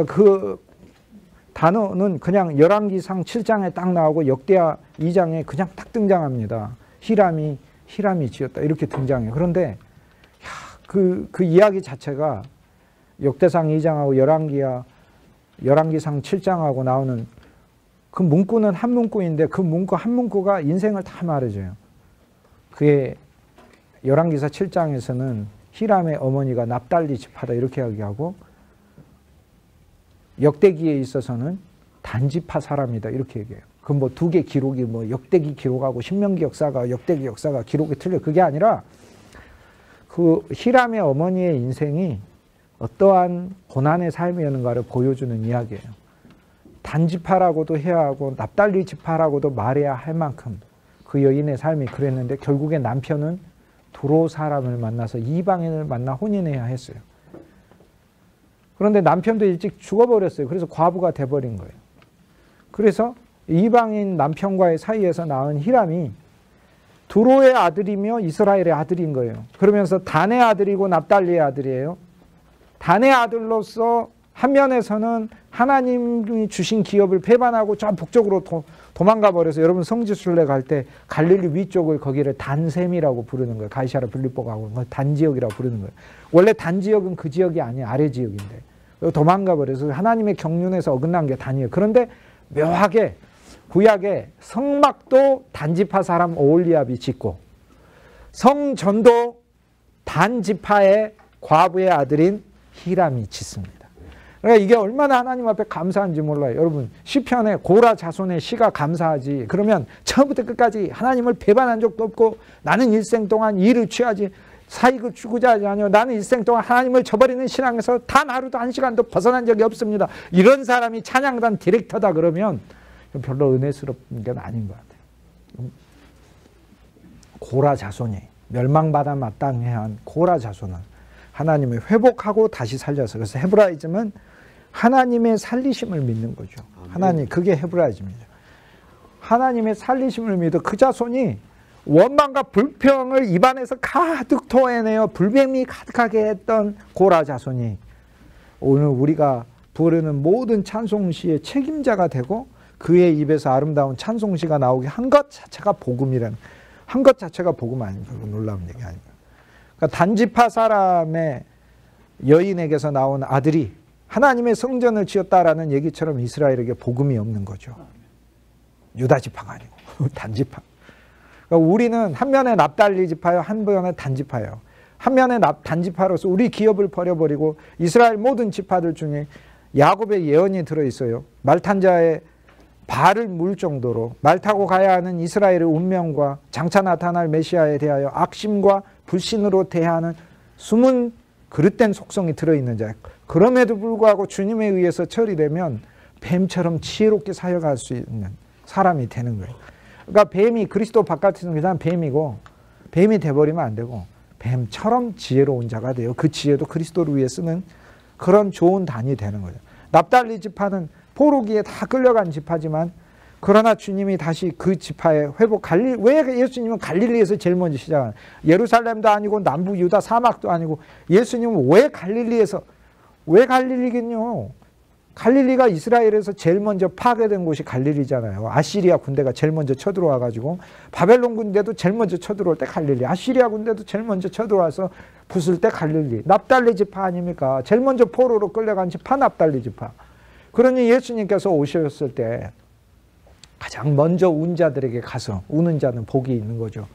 그 단어는 그냥 열왕기상 7장에 딱 나오고 역대하 2장에 그냥 딱 등장합니다. 히람이 지었다 이렇게 등장해요. 그런데 그 이야기 자체가 역대상 2장하고 열왕기상 7장하고 나오는 그 문구는 한 문구인데 그 문구 한 문구가 인생을 다 말해줘요. 그의 열왕기사 7장에서는 히람의 어머니가 납달리 지파다 이렇게 이야기하고 역대기에 있어서는 단지파 사람이다 이렇게 얘기해요. 그 뭐 두 개 기록이 뭐 역대기 기록하고 신명기 역사가 역대기 역사가 기록이 틀려. 그게 아니라 그 히람의 어머니의 인생이 어떠한 고난의 삶이었는가를 보여주는 이야기예요. 단지파라고도 해야 하고 납달리 지파라고도 말해야 할 만큼 그 여인의 삶이 그랬는데 결국에 남편은 도로 사람을 만나서 이방인을 만나 혼인해야 했어요. 그런데 남편도 일찍 죽어버렸어요. 그래서 과부가 돼버린 거예요. 그래서 이방인 남편과의 사이에서 낳은 히람이 두로의 아들이며 이스라엘의 아들인 거예요. 그러면서 단의 아들이고 납달리의 아들이에요. 단의 아들로서 한 면에서는 하나님이 주신 기업을 배반하고 저 북쪽으로 도망가 버려서 여러분 성지순례 갈 때 갈릴리 위쪽을 거기를 단셈이라고 부르는 거예요. 가이사랴 빌립보하고 단지역이라고 부르는 거예요. 원래 단지역은 그 지역이 아니에요. 아래 지역인데 도망가 버려서 하나님의 경륜에서 어긋난 게 단이에요. 그런데 묘하게 구약에 성막도 단지파 사람 오홀리압이 짓고 성전도 단지파의 과부의 아들인 히람이 짓습니다. 그러니까 이게 얼마나 하나님 앞에 감사한지 몰라요. 여러분 시편에 고라 자손의 시가 감사하지. 그러면 처음부터 끝까지 하나님을 배반한 적도 없고 나는 일생 동안 일을 취하지 사익을 추구자 하지 아니요 나는 일생 동안 하나님을 저버리는 신앙에서 단 하루도 한 시간도 벗어난 적이 없습니다. 이런 사람이 찬양단 디렉터다 그러면 별로 은혜스러운 게 아닌 것 같아요. 고라 자손이 멸망받아 마땅해야 한 고라 자손은 하나님을 회복하고 다시 살려서 그래서 헤브라이즘은 하나님의 살리심을 믿는 거죠. 하나님 그게 헤브라이즘이죠. 하나님의 살리심을 믿어 그 자손이 원망과 불평을 입안에서 가득 토해내어 불뱀이 가득하게 했던 고라 자손이 오늘 우리가 부르는 모든 찬송시의 책임자가 되고 그의 입에서 아름다운 찬송시가 나오게 한 것 자체가 복음이라는 한 것 자체가 복음 아닙니까? 놀라운 얘기 아닙니까? 그러니까 단지파 사람의 여인에게서 나온 아들이 하나님의 성전을 지었다라는 얘기처럼 이스라엘에게 복음이 없는 거죠. 유다 지파가 아니고 단지파. 그러니까 우리는 한 면에 납달리 지파요, 한 면에 단지파예요. 한 면에 단지파로서 우리 기업을 버려버리고 이스라엘 모든 지파들 중에 야곱의 예언이 들어있어요. 말 탄 자의 발을 물 정도로 말 타고 가야 하는 이스라엘의 운명과 장차 나타날 메시아에 대하여 악심과 불신으로 대하는 숨은 그릇된 속성이 들어있는 자예요. 그럼에도 불구하고 주님에 의해서 처리되면 뱀처럼 지혜롭게 사역할 수 있는 사람이 되는 거예요. 그러니까 뱀이 그리스도 바깥에서는 그냥 뱀이고 뱀이 돼버리면 안 되고 뱀처럼 지혜로운 자가 돼요. 그 지혜도 그리스도를 위해 쓰는 그런 좋은 단이 되는 거죠. 납달리 지파는 포로기에 다 끌려간 지파지만 그러나 주님이 다시 그 지파에 회복, 왜 예수님은 갈릴리에서 제일 먼저 시작한, 예루살렘도 아니고 남부 유다 사막도 아니고, 예수님은 왜 갈릴리에서, 왜 갈릴리겠뇨? 갈릴리가 이스라엘에서 제일 먼저 파괴된 곳이 갈릴리잖아요. 아시리아 군대가 제일 먼저 쳐들어와가지고, 바벨론 군대도 제일 먼저 쳐들어올 때 갈릴리, 아시리아 군대도 제일 먼저 쳐들어와서 부술 때 갈릴리, 납달리 지파 아닙니까? 제일 먼저 포로로 끌려간 지파 납달리 지파. 그러니 예수님께서 오셨을 때 가장 먼저 운 자들에게 가서, 우는 자는 복이 있는 거죠.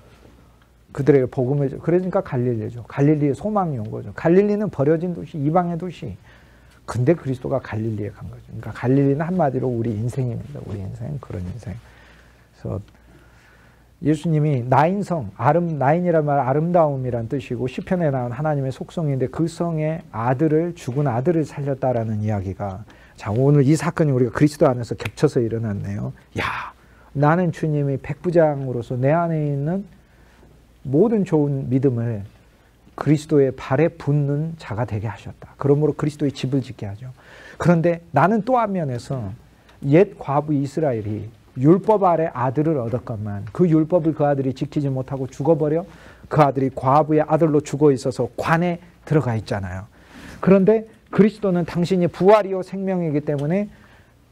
그들에게 복음을 줘. 그러니까 갈릴리죠. 갈릴리에 소망이 온 거죠. 갈릴리는 버려진 도시, 이방의 도시. 근데 그리스도가 갈릴리에 간 거죠. 그러니까 갈릴리는 한마디로 우리 인생입니다. 우리 인생, 그런 인생. 그래서 예수님이 나인성, 나인이란 말 아름다움이란 뜻이고 시편에 나온 하나님의 속성인데 그 성의 아들을, 죽은 아들을 살렸다라는 이야기가, 자, 오늘 이 사건이 우리가 그리스도 안에서 겹쳐서 일어났네요. 야, 나는 주님이 백부장으로서 내 안에 있는 모든 좋은 믿음을 그리스도의 발에 붙는 자가 되게 하셨다. 그러므로 그리스도의 집을 짓게 하죠. 그런데 나는 또 한면에서 옛 과부 이스라엘이 율법 아래 아들을 얻었건만 그 율법을 그 아들이 지키지 못하고 죽어버려 그 아들이 과부의 아들로 죽어 있어서 관에 들어가 있잖아요. 그런데 그리스도는 당신이 부활이요 생명이기 때문에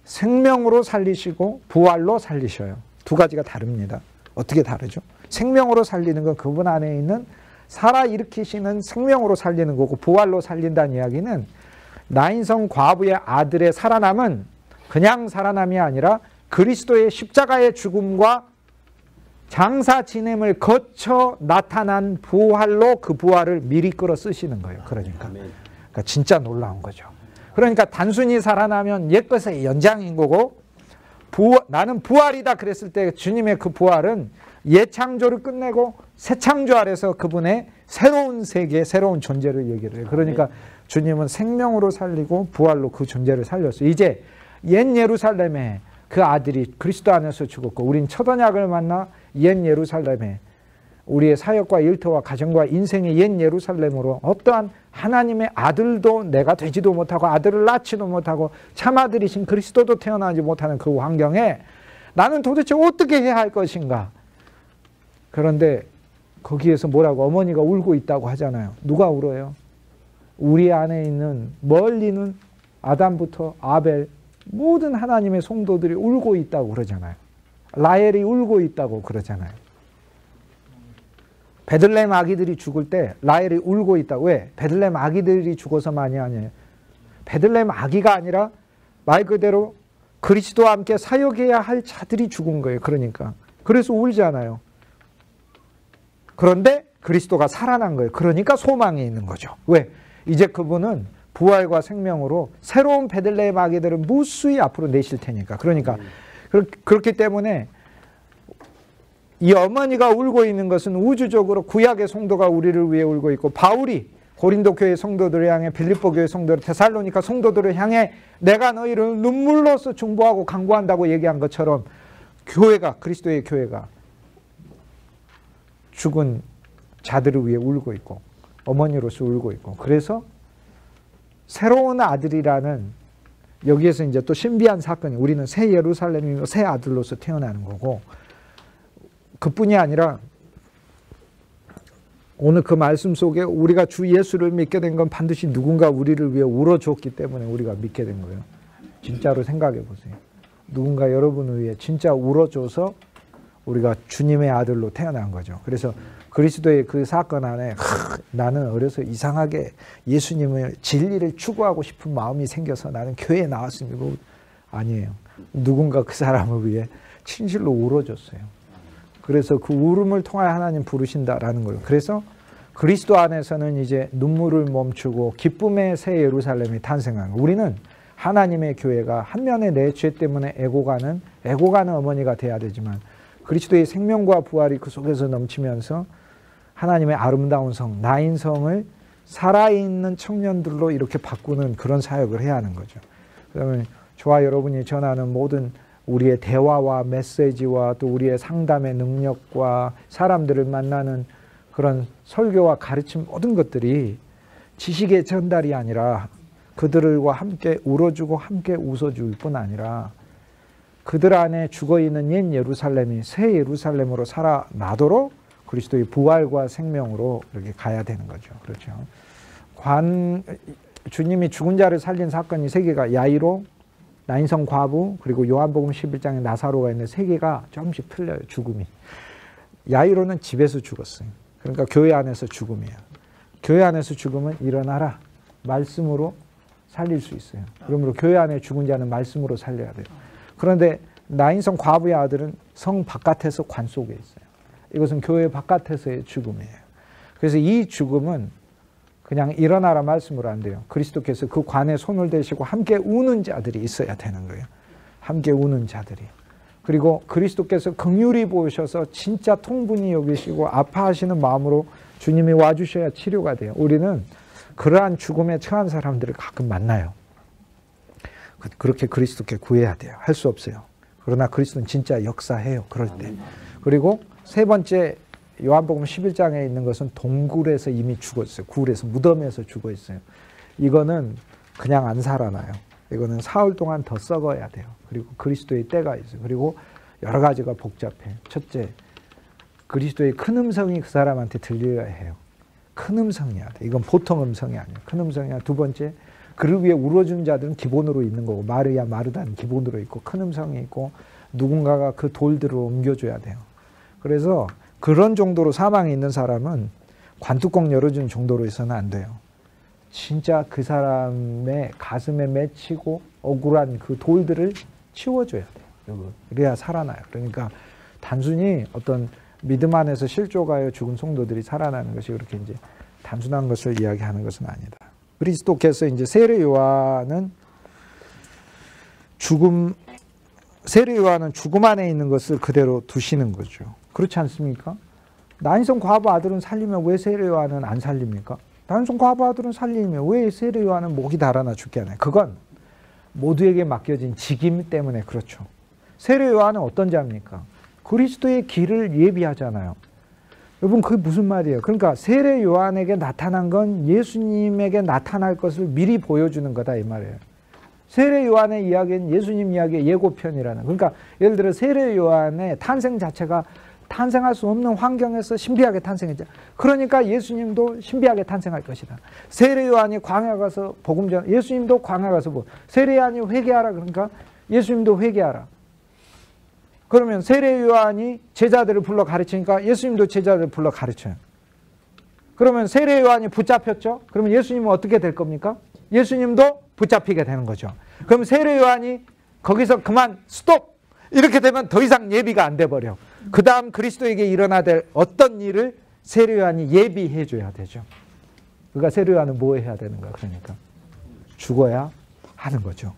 생명으로 살리시고 부활로 살리셔요. 두 가지가 다릅니다. 어떻게 다르죠? 생명으로 살리는 건 그분 안에 있는 살아일으키시는 생명으로 살리는 거고, 부활로 살린다는 이야기는 나인성 과부의 아들의 살아남은 그냥 살아남이 아니라 그리스도의 십자가의 죽음과 장사 지냄을 거쳐 나타난 부활로 그 부활을 미리 끌어 쓰시는 거예요. 그러니까 진짜 놀라운 거죠. 그러니까 단순히 살아나면 옛것의 연장인 거고, 나는 부활이다 그랬을 때 주님의 그 부활은 예창조를 끝내고 새 창조 아래서 그분의 새로운 세계, 새로운 존재를 얘기를 해요. 그러니까 주님은 생명으로 살리고 부활로 그 존재를 살렸어요. 이제 옛 예루살렘에 그 아들이 그리스도 안에서 죽었고, 우린 첫 언약을 만나 옛 예루살렘에 우리의 사역과 일터와 가정과 인생의 옛 예루살렘으로 어떠한 하나님의 아들도 내가 되지도 못하고 아들을 낳지도 못하고 참아들이신 그리스도도 태어나지 못하는 그 환경에 나는 도대체 어떻게 해야 할 것인가? 그런데 거기에서 뭐라고, 어머니가 울고 있다고 하잖아요. 누가 울어요? 우리 안에 있는 멀리는 아담부터 아벨 모든 하나님의 성도들이 울고 있다고 그러잖아요. 라헬이 울고 있다고 그러잖아요. 베들레헴 아기들이 죽을 때 라헬이 울고 있다고. 왜? 베들레헴 아기들이 죽어서만이 아니에요. 베들레헴 아기가 아니라 말 그대로 그리스도와 함께 사역해야 할 자들이 죽은 거예요. 그러니까 그래서 울잖아요. 그런데 그리스도가 살아난 거예요. 그러니까 소망이 있는 거죠. 왜? 이제 그분은 부활과 생명으로 새로운 베들레헴 아기들을 무수히 앞으로 내실 테니까. 그러니까 그렇기 때문에 이 어머니가 울고 있는 것은 우주적으로 구약의 성도가 우리를 위해 울고 있고, 바울이 고린도 교회 성도들을 향해, 빌립보 교회 성도들, 데살로니가 성도들을 향해 내가 너희를 눈물로써 중보하고 간구한다고 얘기한 것처럼 교회가, 그리스도의 교회가 죽은 자들을 위해 울고 있고 어머니로서 울고 있고, 그래서 새로운 아들이라는, 여기에서 이제 또 신비한 사건이, 우리는 새 예루살렘이며 새 아들로서 태어나는 거고, 그뿐이 아니라 오늘 그 말씀 속에 우리가 주 예수를 믿게 된 건 반드시 누군가 우리를 위해 울어줬기 때문에 우리가 믿게 된 거예요. 진짜로 생각해 보세요. 누군가 여러분을 위해 진짜 울어줘서 우리가 주님의 아들로 태어난 거죠. 그래서 그리스도의 그 사건 안에 나는 어려서 이상하게 예수님의 진리를 추구하고 싶은 마음이 생겨서 나는 교회에 나왔습니다. 아니에요. 누군가 그 사람을 위해 진실로 울어줬어요. 그래서 그 울음을 통하여 하나님 부르신다라는 거예요. 그래서 그리스도 안에서는 이제 눈물을 멈추고 기쁨의 새 예루살렘이 탄생한 거예요. 우리는 하나님의 교회가 한 면에 내 죄 때문에 애고가는 어머니가 돼야 되지만, 그리스도의 생명과 부활이 그 속에서 넘치면서 하나님의 아름다운 성, 나인성을 살아있는 청년들로 이렇게 바꾸는 그런 사역을 해야 하는 거죠. 그러면 저와 여러분이 전하는 모든 우리의 대화와 메시지와 또 우리의 상담의 능력과 사람들을 만나는 그런 설교와 가르침, 모든 것들이 지식의 전달이 아니라 그들과 함께 울어주고 함께 웃어줄 뿐 아니라 그들 안에 죽어있는 옛 예루살렘이 새 예루살렘으로 살아나도록 그리스도의 부활과 생명으로 이렇게 가야 되는 거죠. 그렇죠. 주님이 죽은 자를 살린 사건이 세 개가 야이로, 나인성 과부, 그리고 요한복음 11장에 나사로가 있는 세 개가 조금씩 틀려요. 죽음이. 야이로는 집에서 죽었어요. 그러니까 교회 안에서 죽음이에요. 교회 안에서 죽으면 일어나라. 말씀으로 살릴 수 있어요. 그러므로 교회 안에 죽은 자는 말씀으로 살려야 돼요. 그런데 나인성 과부의 아들은 성 바깥에서 관 속에 있어요. 이것은 교회 바깥에서의 죽음이에요. 그래서 이 죽음은 그냥 일어나라 말씀으로 안 돼요. 그리스도께서 그 관에 손을 대시고 함께 우는 자들이 있어야 되는 거예요. 함께 우는 자들이. 그리고 그리스도께서 긍휼히 보셔서 진짜 통분히 여기시고 아파하시는 마음으로 주님이 와주셔야 치료가 돼요. 우리는 그러한 죽음에 처한 사람들을 가끔 만나요. 그렇게 그리스도께 구해야 돼요. 할 수 없어요. 그러나 그리스도는 진짜 역사해요. 그럴 때. 그리고 세 번째 요한복음 11장에 있는 것은 동굴에서 이미 죽었어요. 굴에서 무덤에서 죽어 있어요. 이거는 그냥 안 살아나요. 이거는 사흘 동안 더 썩어야 돼요. 그리고 그리스도의 때가 있어요. 그리고 여러 가지가 복잡해. 첫째, 그리스도의 큰 음성이 그 사람한테 들려야 해요. 큰 음성이야 돼. 이건 보통 음성이 아니에요. 큰 음성이야. 두 번째, 그를 위해 울어준 자들은 기본으로 있는 거고 마르야 마르다는 기본으로 있고 큰 음성이 있고 누군가가 그 돌들을 옮겨줘야 돼요. 그래서 그런 정도로 사망에 있는 사람은 관뚜껑 열어주는 정도로 있어서는 안 돼요. 진짜 그 사람의 가슴에 맺히고 억울한 그 돌들을 치워줘야 돼요. 그래야 살아나요. 그러니까 단순히 어떤 믿음 안에서 실족하여 죽은 성도들이 살아나는 것이 그렇게 이제 단순한 것을 이야기하는 것은 아니다. 그리스도께서 이제 세례 요한은 죽음 안에 있는 것을 그대로 두시는 거죠. 그렇지 않습니까? 나인성 과부 아들은 살리면 왜 세례 요한은 안 살립니까? 나인성 과부 아들은 살리면 왜 세례 요한은 목이 달아나 죽게 하나요? 그건 모두에게 맡겨진 직임 때문에 그렇죠. 세례 요한은 어떤 자입니까? 그리스도의 길을 예비하잖아요. 여러분 그게 무슨 말이에요? 그러니까 세례 요한에게 나타난 건 예수님에게 나타날 것을 미리 보여주는 거다 이 말이에요. 세례 요한의 이야기는 예수님 이야기의 예고편이라는. 그러니까 예를 들어 세례 요한의 탄생 자체가 탄생할 수 없는 환경에서 신비하게 탄생했죠. 그러니까 예수님도 신비하게 탄생할 것이다. 세례 요한이 광야 가서 복음 전 예수님도 광야 가서 세례 요한이 회개하라 그러니까 예수님도 회개하라. 그러면 세례 요한이 제자들을 불러 가르치니까 예수님도 제자들을 불러 가르쳐요. 그러면 세례 요한이 붙잡혔죠? 그러면 예수님은 어떻게 될 겁니까? 예수님도 붙잡히게 되는 거죠. 그럼 세례 요한이 거기서 그만 스톱! 이렇게 되면 더 이상 예비가 안 돼버려. 그 다음 그리스도에게 일어나야 될 어떤 일을 세례 요한이 예비해 줘야 되죠. 그러니까 세례 요한은 뭐 해야 되는가? 그러니까 죽어야 하는 거죠.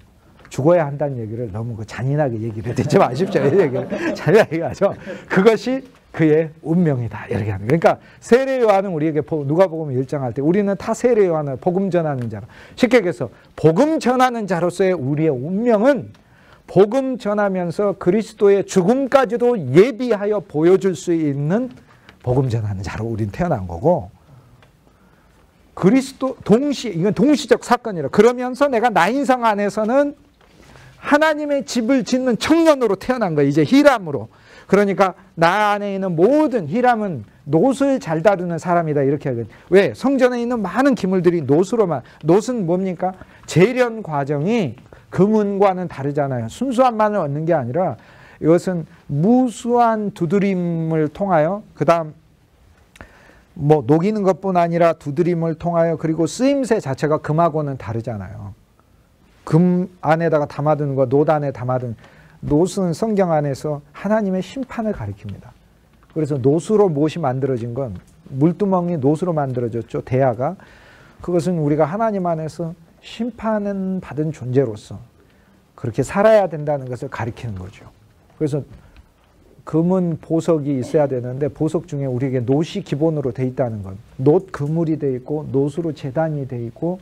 죽어야 한다는 얘기를 너무 잔인하게 얘기를 듣지 마십시오. 이 얘기를 잔인하게 하죠. 그것이 그의 운명이다. 이렇게 하는 거예요. 그러니까 세례 요한은 우리에게 누가복음 1장 할 때 우리는 다 세례 요한을 복음 전하는 자로 쉽게 얘기해서 복음 전하는 자로서의 우리의 운명은 복음 전하면서 그리스도의 죽음까지도 예비하여 보여줄 수 있는 복음 전하는 자로 우린 태어난 거고 그리스도 이건 동시적 사건이라 그러면서 내가 나인성 안에서는 하나님의 집을 짓는 청년으로 태어난 거예요. 이제 히람으로. 그러니까 나 안에 있는 모든 히람은 놋을 잘 다루는 사람이다 이렇게 하거든요. 왜? 성전에 있는 많은 기물들이 놋은 뭡니까? 재련 과정이 금은과는 다르잖아요. 순수한 만을 얻는 게 아니라 이것은 무수한 두드림을 통하여 그 다음 녹이는 것뿐 아니라 두드림을 통하여 그리고 쓰임새 자체가 금하고는 다르잖아요. 금 안에다가 담아두는 거, 놋 안에 담아두는 놋은 성경 안에서 하나님의 심판을 가리킵니다. 그래서 놋으로 무엇이 만들어진 건 물두멍이 놋으로 만들어졌죠. 대야가. 그것은 우리가 하나님 안에서 심판은 받은 존재로서 그렇게 살아야 된다는 것을 가리키는 거죠. 그래서 금은 보석이 있어야 되는데 보석 중에 우리에게 놋이 기본으로 돼 있다는 건 놋 그물이 돼 있고 놋으로 제단이 돼 있고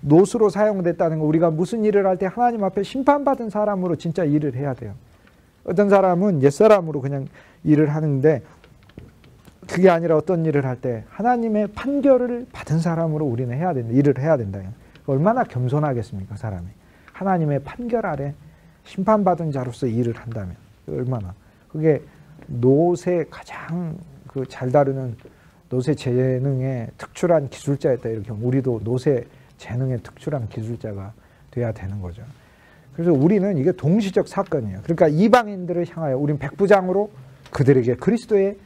놋으로 사용됐다는 거 우리가 무슨 일을 할 때 하나님 앞에 심판받은 사람으로 진짜 일을 해야 돼요. 어떤 사람은 옛사람으로 그냥 일을 하는데 그게 아니라 어떤 일을 할 때 하나님의 판결을 받은 사람으로 우리는 해야 된다. 일을 해야 된다. 얼마나 겸손하겠습니까, 사람이. 하나님의 판결 아래 심판받은 자로서 일을 한다면 얼마나. 그게 노새 가장 그 잘 다루는 노새 재능의 특출한 기술자였다. 이렇게 우리도 노새 재능의 특출한 기술자가 돼야 되는 거죠. 그래서 우리는 이게 동시적 사건이에요. 그러니까 이방인들을 향하여 우리는 백부장으로 그들에게 그리스도의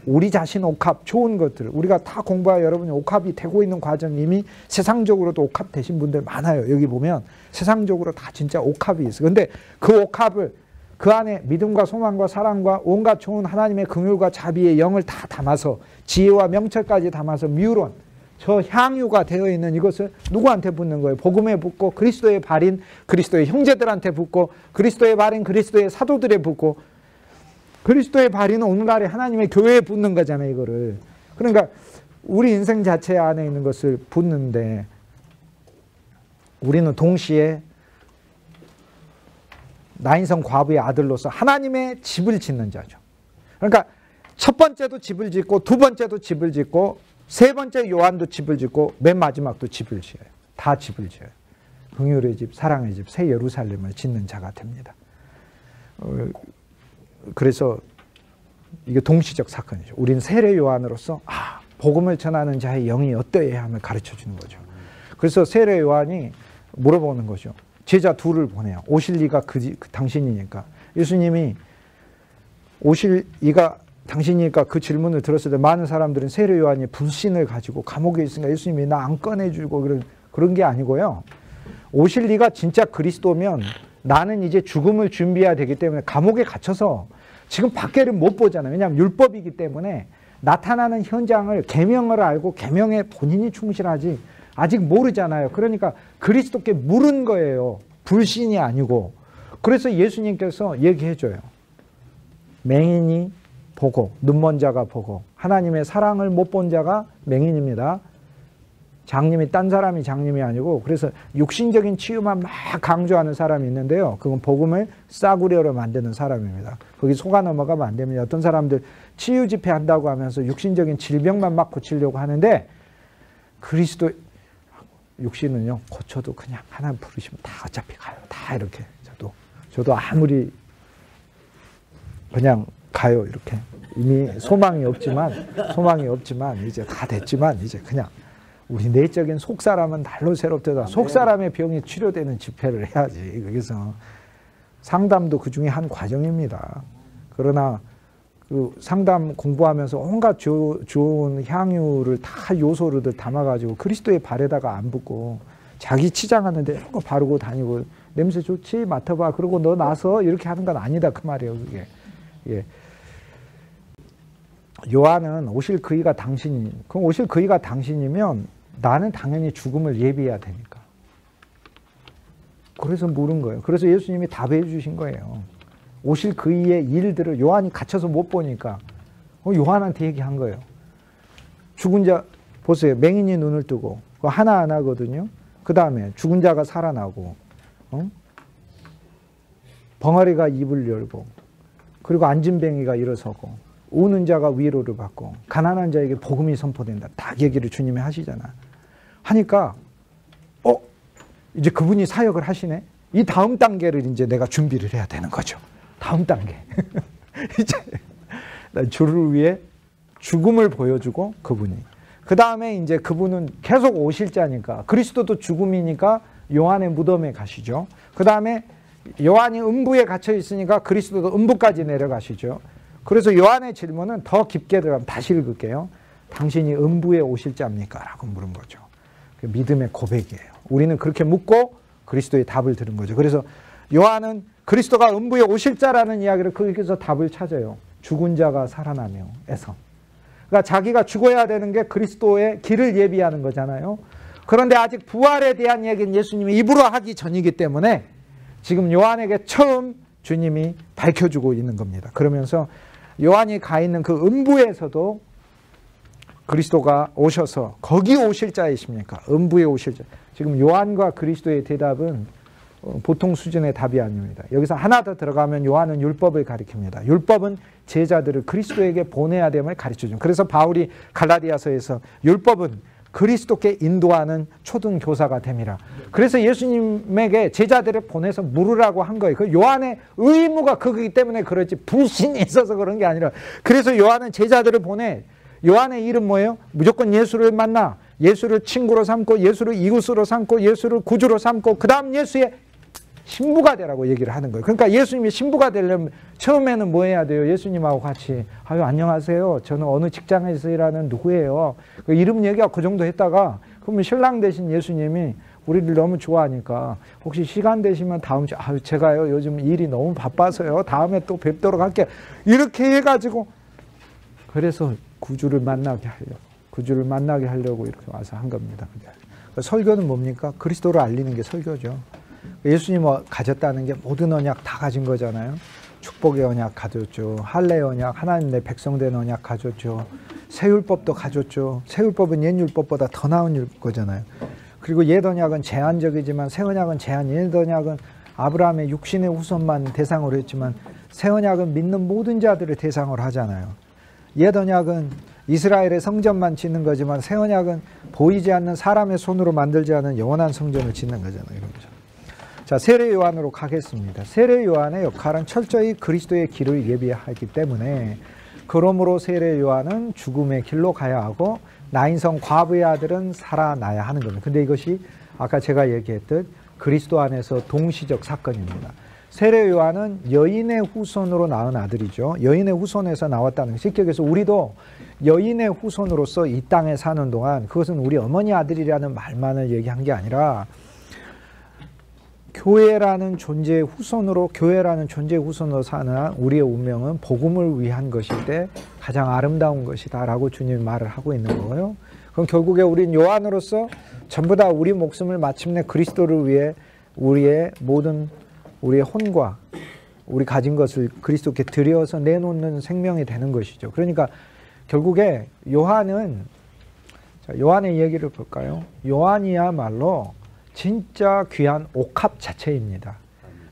우리 자신 옥합, 좋은 것들, 우리가 다 공부하여 여러분이 옥합이 되고 있는 과정, 이미 세상적으로도 옥합 되신 분들 많아요. 여기 보면 세상적으로 다 진짜 옥합이 있어요. 근데 그 옥합을 그 안에 믿음과 소망과 사랑과 온갖 좋은 하나님의 긍휼과 자비의 영을 다 담아서 지혜와 명철까지 담아서 뮤론, 저 향유가 되어 있는 이것을 누구한테 붓는 거예요? 복음에 붓고 그리스도의 발인 그리스도의 형제들한테 붓고 그리스도의 발인 그리스도의 사도들에 붓고 그리스도의 발인은 오늘날의 하나님의 교회에 붓는 거잖아요. 이거를. 그러니까 우리 인생 자체 안에 있는 것을 붓는데 우리는 동시에 나인성 과부의 아들로서 하나님의 집을 짓는 자죠. 그러니까 첫 번째도 집을 짓고 두 번째도 집을 짓고 세 번째 요한도 집을 짓고 맨 마지막도 집을 지어요. 다 집을 지어요. 긍휼의 집, 사랑의 집, 새 예루살렘을 짓는 자가 됩니다. 그래서 이게 동시적 사건이죠. 우리는 세례 요한으로서 복음을 전하는 자의 영이 어떠해야 함을 가르쳐 주는 거죠. 그래서 세례 요한이 물어보는 거죠. 제자 둘을 보내요. 오실 리가 당신이니까. 예수님이 오실 이가 당신이니까 그 질문을 들었을 때 많은 사람들은 세례 요한이 불신을 가지고 감옥에 있으니까 예수님이 나 안 꺼내주고 그런 게 아니고요. 오실 리가 진짜 그리스도면 나는 이제 죽음을 준비해야 되기 때문에 감옥에 갇혀서 지금 밖에를 못 보잖아요. 왜냐하면 율법이기 때문에 나타나는 현장을 계명을 알고 계명에 본인이 충실하지 아직 모르잖아요. 그러니까 그리스도께 물은 거예요. 불신이 아니고. 그래서 예수님께서 얘기해줘요. 맹인이 보고 눈먼 자가 보고 하나님의 사랑을 못 본 자가 맹인입니다. 장님이 딴 사람이 장님이 아니고 그래서 육신적인 치유만 막 강조하는 사람이 있는데요. 그건 복음을 싸구려로 만드는 사람입니다. 거기 속아 넘어가면 안 됩니다. 어떤 사람들 치유 집회 한다고 하면서 육신적인 질병만 막 고치려고 하는데 그리스도 육신은요 고쳐도 그냥 하나님 부르시면 다 어차피 가요. 다 이렇게 저도 아무리 그냥 가요. 이렇게 이미 소망이 없지만 이제 다 됐지만 이제 그냥 우리 내적인 속사람은 날로 새롭다. 속사람의 병이 치료되는 집회를 해야지. 그래서 상담도 그 중에 한 과정입니다. 그러나 그 상담 공부하면서 온갖 좋은 향유를 다 요소를 담아가지고 그리스도의 발에다가 안 붓고 자기 치장하는데 이런 거 바르고 다니고 냄새 좋지? 맡아봐. 그러고 너 나서 이렇게 하는 건 아니다. 그 말이에요. 그게. 예. 요한은 오실 그이가 당신이, 그럼 오실 그이가 당신이면 나는 당연히 죽음을 예비해야 되니까. 그래서 물은 거예요. 그래서 예수님이 답해 주신 거예요. 오실 그이의 일들을 요한이 갇혀서 못 보니까 요한한테 얘기한 거예요. 죽은 자 보세요. 맹인이 눈을 뜨고 하나하나거든요. 그 다음에 죽은 자가 살아나고 벙어리가 입을 열고 그리고 앉은뱅이가 일어서고 우는 자가 위로를 받고 가난한 자에게 복음이 선포된다. 딱 얘기를 주님이 하시잖아. 하니까 이제 그분이 사역을 하시네. 이 다음 단계를 이제 내가 준비를 해야 되는 거죠. 다음 단계. 이제 주를 위해 죽음을 보여주고 그분이. 그 다음에 이제 그분은 계속 오실 자니까 그리스도도 죽음이니까 요한의 무덤에 가시죠. 그 다음에 요한이 음부에 갇혀 있으니까 그리스도도 음부까지 내려가시죠. 그래서 요한의 질문은 더 깊게 들어가면 다시 읽을게요. 당신이 음부에 오실 자입니까? 라고 물은 거죠. 믿음의 고백이에요. 우리는 그렇게 묻고 그리스도의 답을 들은 거죠. 그래서 요한은 그리스도가 음부에 오실 자라는 이야기를 거기서 답을 찾아요. 죽은 자가 살아나며 에서. 그러니까 자기가 죽어야 되는 게 그리스도의 길을 예비하는 거잖아요. 그런데 아직 부활에 대한 얘기는 예수님이 입으로 하기 전이기 때문에 지금 요한에게 처음 주님이 밝혀주고 있는 겁니다. 그러면서 요한이 가 있는 그 음부에서도 그리스도가 오셔서 거기 오실 자이십니까? 음부에 오실 자. 지금 요한과 그리스도의 대답은 보통 수준의 답이 아닙니다. 여기서 하나 더 들어가면 요한은 율법을 가리킵니다. 율법은 제자들을 그리스도에게 보내야 됨을 가르쳐줍니다. 그래서 바울이 갈라디아서에서 율법은 그리스도께 인도하는 초등교사가 됨이라. 그래서 예수님에게 제자들을 보내서 물으라고 한 거예요. 그 요한의 의무가 그거기 때문에 그렇지 불신이 있어서 그런 게 아니라. 그래서 요한은 제자들을 보내. 요한의 일은 뭐예요? 무조건 예수를 만나, 예수를 친구로 삼고, 예수를 이웃으로 삼고, 예수를 구주로 삼고, 그 다음 예수의 신부가 되라고 얘기를 하는 거예요. 그러니까 예수님이 신부가 되려면 처음에는 뭐 해야 돼요? 예수님하고 같이 아유 안녕하세요. 저는 어느 직장에서 일하는 누구예요. 그 이름 얘기하고 그 정도 했다가 그러면 신랑 되신 예수님이 우리를 너무 좋아하니까 혹시 시간 되시면 다음 주에 아유 제가요 요즘 일이 너무 바빠서요. 다음에 또 뵙도록 할게요. 이렇게 해가지고 그래서 구주를 만나게 하려고 이렇게 와서 한 겁니다. 설교는 뭡니까? 그리스도를 알리는 게 설교죠. 예수님 가졌다는 게 모든 언약 다 가진 거잖아요. 축복의 언약 가졌죠. 할례의 언약, 하나님 내 백성 된 언약 가졌죠. 새 율법도 가졌죠. 새 율법은 옛 율법보다 더 나은 거잖아요. 그리고 옛 언약은 제한적이지만 새 언약은 옛 언약은 아브라함의 육신의 후손만 대상으로 했지만 새 언약은 믿는 모든 자들을 대상으로 하잖아요. 옛 언약은 이스라엘의 성전만 짓는 거지만 새 언약은 보이지 않는 사람의 손으로 만들지 않은 영원한 성전을 짓는 거잖아요. 자, 세례 요한으로 가겠습니다. 세례 요한의 역할은 철저히 그리스도의 길을 예비하기 때문에 그러므로 세례 요한은 죽음의 길로 가야 하고 나인성 과부의 아들은 살아나야 하는 겁니다. 근데 이것이 아까 제가 얘기했듯 그리스도 안에서 동시적 사건입니다. 세례 요한은 여인의 후손으로 낳은 아들이죠. 여인의 후손에서 나왔다는 것이 실격에서 우리도 여인의 후손으로서 이 땅에 사는 동안 그것은 우리 어머니 아들이라는 말만을 얘기한 게 아니라 교회라는 존재의 후손으로 사는 우리의 운명은 복음을 위한 것일 때 가장 아름다운 것이다 라고 주님이 말을 하고 있는 거예요. 그럼 결국에 우린 요한으로서 전부 다 우리 목숨을 마침내 그리스도를 위해 우리의 혼과 우리 가진 것을 그리스도께 드려서 내놓는 생명이 되는 것이죠. 그러니까 결국에 요한의 얘기를 볼까요? 요한이야말로 진짜 귀한 옥합 자체입니다.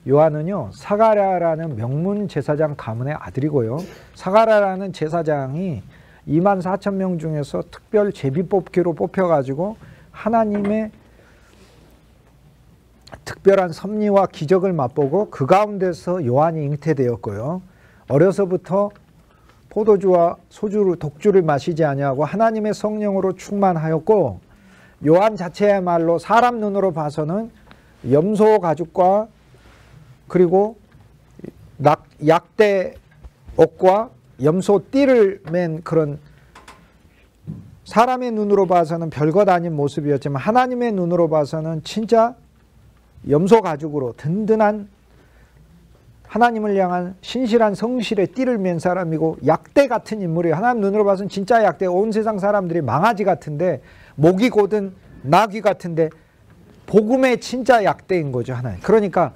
요한은요, 사가랴라는 명문 제사장 가문의 아들이고요. 사가랴라는 제사장이 24,000명 중에서 특별 제비뽑기로 뽑혀가지고 하나님의 특별한 섭리와 기적을 맛보고 그 가운데서 요한이 잉태되었고요. 어려서부터 포도주와 독주를 마시지 아니하고 하나님의 성령으로 충만하였고 요한 자체야말로 사람 눈으로 봐서는 염소 가죽과 그리고 약대 옷과 염소 띠를 맨 그런 사람의 눈으로 봐서는 별것 아닌 모습이었지만 하나님의 눈으로 봐서는 진짜 염소 가죽으로 든든한 하나님을 향한 신실한 성실의 띠를 맨 사람이고 약대 같은 인물이에요. 하나님 눈으로 봐서는 진짜 약대. 온 세상 사람들이 망아지 같은데 목이 곧은 나귀 같은데 복음의 진짜 약대인 거죠. 하나님. 그러니까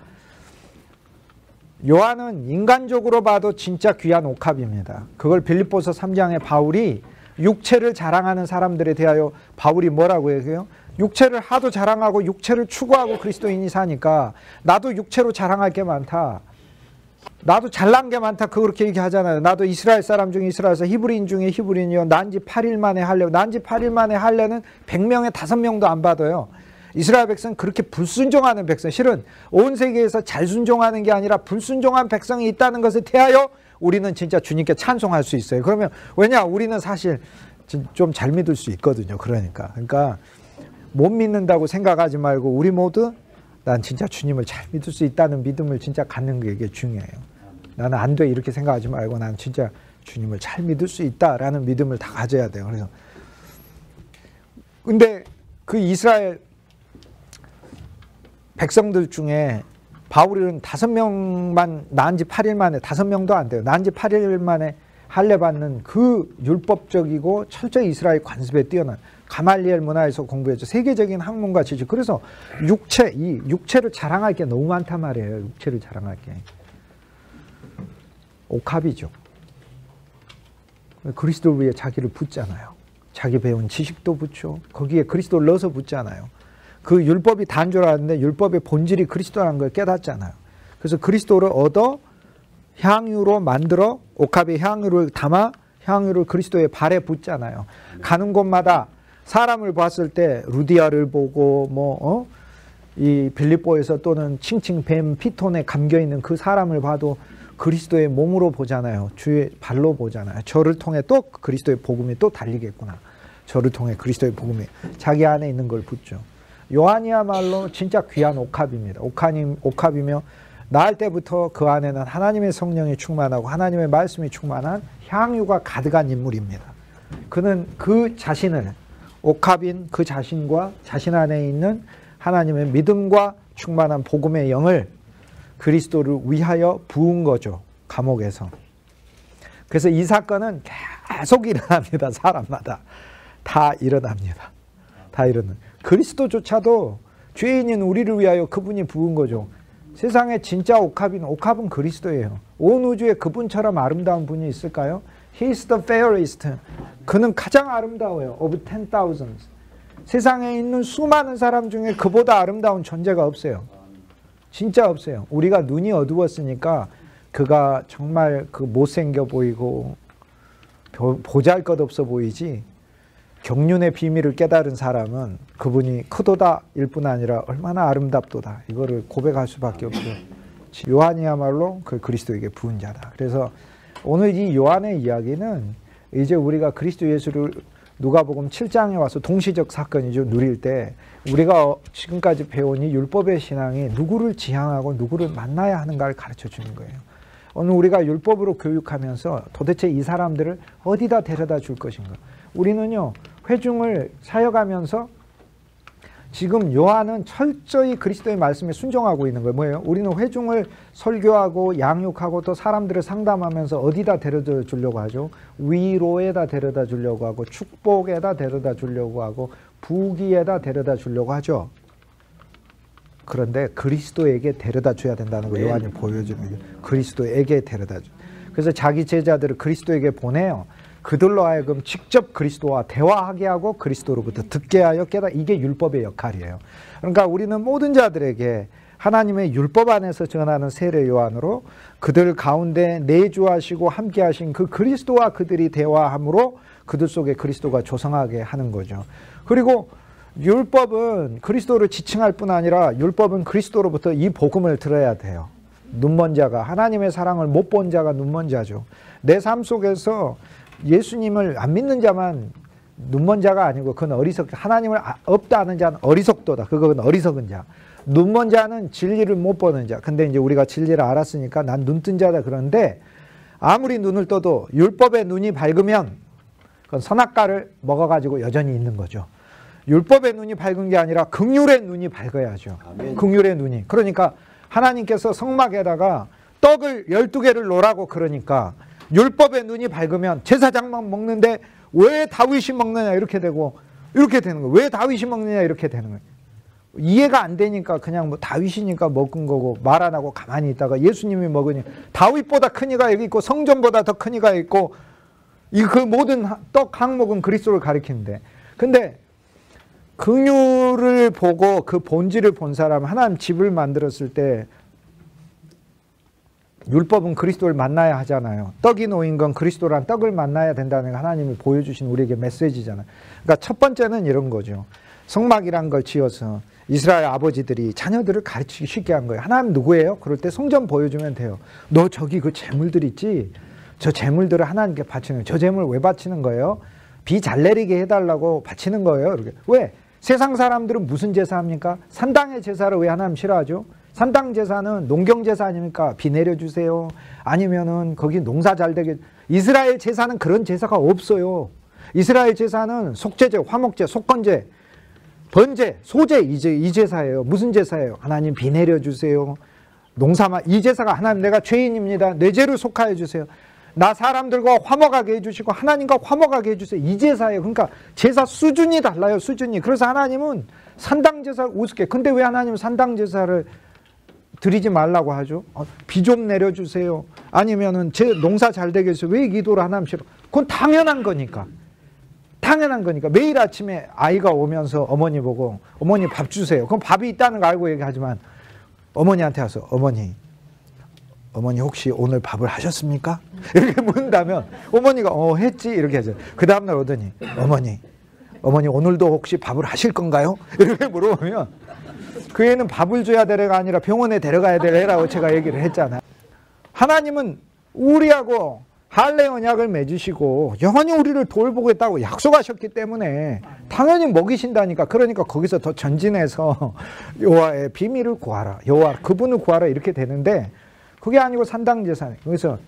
요한은 인간적으로 봐도 진짜 귀한 옥합입니다. 그걸 빌립보서 3장에 바울이 육체를 자랑하는 사람들에 대하여 바울이 뭐라고 얘기해요? 육체를 하도 자랑하고 육체를 추구하고 그리스도인이 사니까 나도 육체로 자랑할 게 많다. 나도 잘난 게 많다. 그렇게 얘기하잖아요. 나도 이스라엘 사람 중에 이스라엘에서 히브리인 중에 히브리인이요. 난지 8일 만에 할례. 난지 8일 만에 할례는 100명에 5명도 안 받아요. 이스라엘 백성은 그렇게 불순종하는 백성. 실은 온 세계에서 잘 순종하는 게 아니라 불순종한 백성이 있다는 것에 대하여 우리는 진짜 주님께 찬송할 수 있어요. 그러면 왜냐? 우리는 사실 좀 잘 믿을 수 있거든요. 그러니까 못 믿는다고 생각하지 말고 우리 모두 난 진짜 주님을 잘 믿을 수 있다는 믿음을 진짜 갖는 게 이게 중요해요. 나는 안 돼 이렇게 생각하지 말고 난 진짜 주님을 잘 믿을 수 있다라는 믿음을 다 가져야 돼요. 그래서 근데 그 이스라엘 백성들 중에 바울은 5명만 낳은 지 8일 만에 5명도 안 돼요. 낳은 지 8일 만에 할례 받는 그 율법적이고 철저히 이스라엘 관습에 뛰어난 가말리엘 문화에서 공부했죠. 세계적인 학문과 지식. 그래서 육체를 자랑할 게 너무 많단 말이에요. 육체를 자랑할 게. 옥합이죠. 그리스도를 위해 자기를 붓잖아요. 자기 배운 지식도 붓죠. 거기에 그리스도를 넣어서 붓잖아요. 그 율법이 다인 줄 알았는데 율법의 본질이 그리스도라는 걸 깨닫잖아요. 그래서 그리스도를 얻어 향유로 만들어 옥합에 향유를 담아 향유를 그리스도의 발에 붓잖아요. 가는 곳마다 사람을 봤을 때 루디아를 보고 이 빌립보에서 또는 칭칭뱀 피톤에 감겨있는 그 사람을 봐도 그리스도의 몸으로 보잖아요. 주의 발로 보잖아요. 저를 통해 또 그리스도의 복음이 또 달리겠구나. 저를 통해 그리스도의 복음이 자기 안에 있는 걸 붙죠. 요한이야말로 진짜 귀한 옥합입니다. 옥합이며 낳을 때부터 그 안에는 하나님의 성령이 충만하고 하나님의 말씀이 충만한 향유가 가득한 인물입니다. 그는 그 자신을 옥합인 그 자신과 자신 안에 있는 하나님의 믿음과 충만한 복음의 영을 그리스도를 위하여 부은 거죠. 감옥에서. 그래서 이 사건은 계속 일어납니다. 사람마다. 다 일어납니다. 다 일어납니다. 그리스도조차도 죄인인 우리를 위하여 그분이 부은 거죠. 세상에 진짜 옥합은 그리스도예요. 온 우주에 그분처럼 아름다운 분이 있을까요? He is the fairest. 그는 가장 아름다워요. Of 10,000. 세상에 있는 수많은 사람 중에 그보다 아름다운 존재가 없어요. 진짜 없어요. 우리가 눈이 어두웠으니까 그가 정말 그 못생겨 보이고 보잘것없어 보이지, 경륜의 비밀을 깨달은 사람은 그분이 크도다일 뿐 아니라 얼마나 아름답도다 이거를 고백할 수밖에 없어요. 요한이야말로 그 그리스도에게 부은 자다. 그래서 오늘 이 요한의 이야기는 이제 우리가 그리스도 예수를 누가복음 7장에 와서 동시적 사건이죠. 누릴 때 우리가 지금까지 배운 이 율법의 신앙이 누구를 지향하고 누구를 만나야 하는가를 가르쳐 주는 거예요. 오늘 우리가 율법으로 교육하면서 도대체 이 사람들을 어디다 데려다 줄 것인가. 우리는요, 회중을 사역하면서 지금 요한은 철저히 그리스도의 말씀에 순종하고 있는 거예요. 뭐예요? 우리는 회중을 설교하고 양육하고 또 사람들을 상담하면서 어디다 데려다 주려고 하죠? 위로에다 데려다 주려고 하고 축복에다 데려다 주려고 하고 부귀에다 데려다 주려고 하죠. 그런데 그리스도에게 데려다 줘야 된다는 거 요한이 보여주는 거예요. 그리스도에게 데려다 줘. 그래서 자기 제자들을 그리스도에게 보내요. 그들로 하여금 직접 그리스도와 대화하게 하고 그리스도로부터 듣게 하여 이게 율법의 역할이에요. 그러니까 우리는 모든 자들에게 하나님의 율법 안에서 전하는 세례 요한으로 그들 가운데 내주하시고 함께 하신 그 그리스도와 그들이 대화함으로 그들 속에 그리스도가 조성하게 하는 거죠. 그리고 율법은 그리스도를 지칭할 뿐 아니라 율법은 그리스도로부터 이 복음을 들어야 돼요. 눈먼 자가, 하나님의 사랑을 못 본 자가 눈먼 자죠. 내 삶 속에서 예수님을 안 믿는 자만 눈먼 자가 아니고 그건 하나님을 없다 하는 자는 어리석도다. 그건 어리석은 자. 눈먼 자는 진리를 못 보는 자. 근데 이제 우리가 진리를 알았으니까 난 눈뜬 자다 그러는데 아무리 눈을 떠도 율법의 눈이 밝으면 그건 선악과를 먹어가지고 여전히 있는 거죠. 율법의 눈이 밝은 게 아니라 긍휼의 눈이 밝아야죠. 아멘. 긍휼의 눈이. 그러니까 하나님께서 성막에다가 떡을 12개를 놓으라고 그러니까 율법의 눈이 밝으면 제사장만 먹는데 왜 다윗이 먹느냐 이렇게 되고 이렇게 되는 거예요. 왜 다윗이 먹느냐 이렇게 되는 거예요. 이해가 안 되니까 그냥 뭐 다윗이니까 먹은 거고 말 안 하고 가만히 있다가 예수님이 먹으니 다윗보다 큰 이가 여기 있고 성전보다 더 큰 이가 있고 그 모든 떡 항목은 그리스도를 가리키는데, 근데 긍휼을 보고 그 본질을 본 사람, 하나님 집을 만들었을 때 율법은 그리스도를 만나야 하잖아요. 떡이 놓인 건 그리스도란 떡을 만나야 된다는 거 하나님이 보여주신 우리에게 메시지잖아요. 그러니까 첫 번째는 이런 거죠. 성막이란 걸 지어서 이스라엘 아버지들이 자녀들을 가르치기 쉽게 한 거예요. 하나님 누구예요? 그럴 때 성전 보여주면 돼요. 너 저기 그 재물들 있지? 저 재물들을 하나님께 바치는 거예요. 저 재물 왜 바치는 거예요? 비 잘 내리게 해달라고 바치는 거예요. 이렇게. 왜? 세상 사람들은 무슨 제사 합니까? 산당의 제사를 왜 하나님 싫어하죠? 산당 제사는 농경 제사 아닙니까? 비 내려주세요. 아니면은 거기 농사 잘 되게. 이스라엘 제사는 그런 제사가 없어요. 이스라엘 제사는 속죄제, 화목제, 속건제, 번제, 소제 이 제사예요. 무슨 제사예요? 하나님 비 내려주세요. 농사만 이 제사가 하나님 내가 죄인입니다. 내 죄를 속하여 주세요. 나 사람들과 화목하게 해주시고 하나님과 화목하게 해주세요. 이 제사예요. 그러니까 제사 수준이 달라요. 수준이. 그래서 하나님은 산당 제사를 우습게. 근데 왜 하나님은 산당 제사를 드리지 말라고 하죠? 비 좀 내려주세요. 아니면은 제 농사 잘 되게 해서 왜 기도를 하나님 싫어? 그건 당연한 거니까. 당연한 거니까. 매일 아침에 아이가 오면서 어머니 보고 어머니 밥 주세요. 그럼 밥이 있다는 거 알고 얘기하지만 어머니한테 와서 어머니 혹시 오늘 밥을 하셨습니까? 이렇게 묻는다면 어머니가 했지 이렇게 하죠. 그 다음날 오더니 어머니 어머니 오늘도 혹시 밥을 하실 건가요? 이렇게 물어보면 그 애는 밥을 줘야 될 애가 아니라 병원에 데려가야 될 애라고 제가 얘기를 했잖아요. 하나님은 우리하고 할례 언약을 맺으시고 영원히 우리를 돌보겠다고 약속하셨기 때문에 당연히 먹이신다니까. 그러니까 거기서 더 전진해서 여호와의 비밀을 구하라, 여호와 그분을 구하라 이렇게 되는데, 그게 아니고 산당제사네. 그래서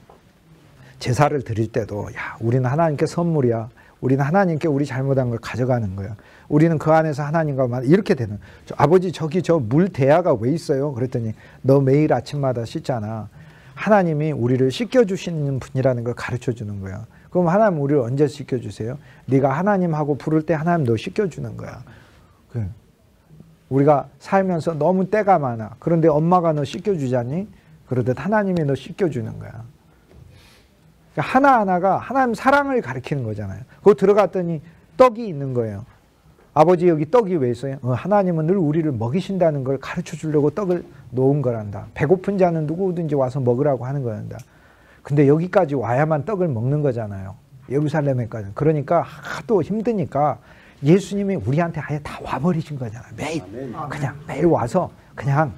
제사를 드릴 때도 야, 우리는 하나님께 선물이야, 우리는 하나님께 우리 잘못한 걸 가져가는 거야, 우리는 그 안에서 하나님과 이렇게 되는. 아버지 저기 저 물 대야가 왜 있어요? 그랬더니 너 매일 아침마다 씻잖아. 하나님이 우리를 씻겨주시는 분이라는 걸 가르쳐주는 거야. 그럼 하나님 우리를 언제 씻겨주세요? 네가 하나님하고 부를 때 하나님 너 씻겨주는 거야. 우리가 살면서 너무 때가 많아. 그런데 엄마가 너 씻겨주자니? 그러듯 하나님이 너 씻겨주는 거야. 하나하나가 하나님 사랑을 가리키는 거잖아요. 그거 들어갔더니 떡이 있는 거예요. 아버지 여기 떡이 왜 있어요? 하나님은 늘 우리를 먹이신다는 걸 가르쳐 주려고 떡을 놓은 거란다. 배고픈 자는 누구든지 와서 먹으라고 하는 거란다. 근데 여기까지 와야만 떡을 먹는 거잖아요. 예루살렘에까지. 그러니까 하도 힘드니까 예수님이 우리한테 아예 다 와버리신 거잖아요. 매일 그냥 매일 와서 그냥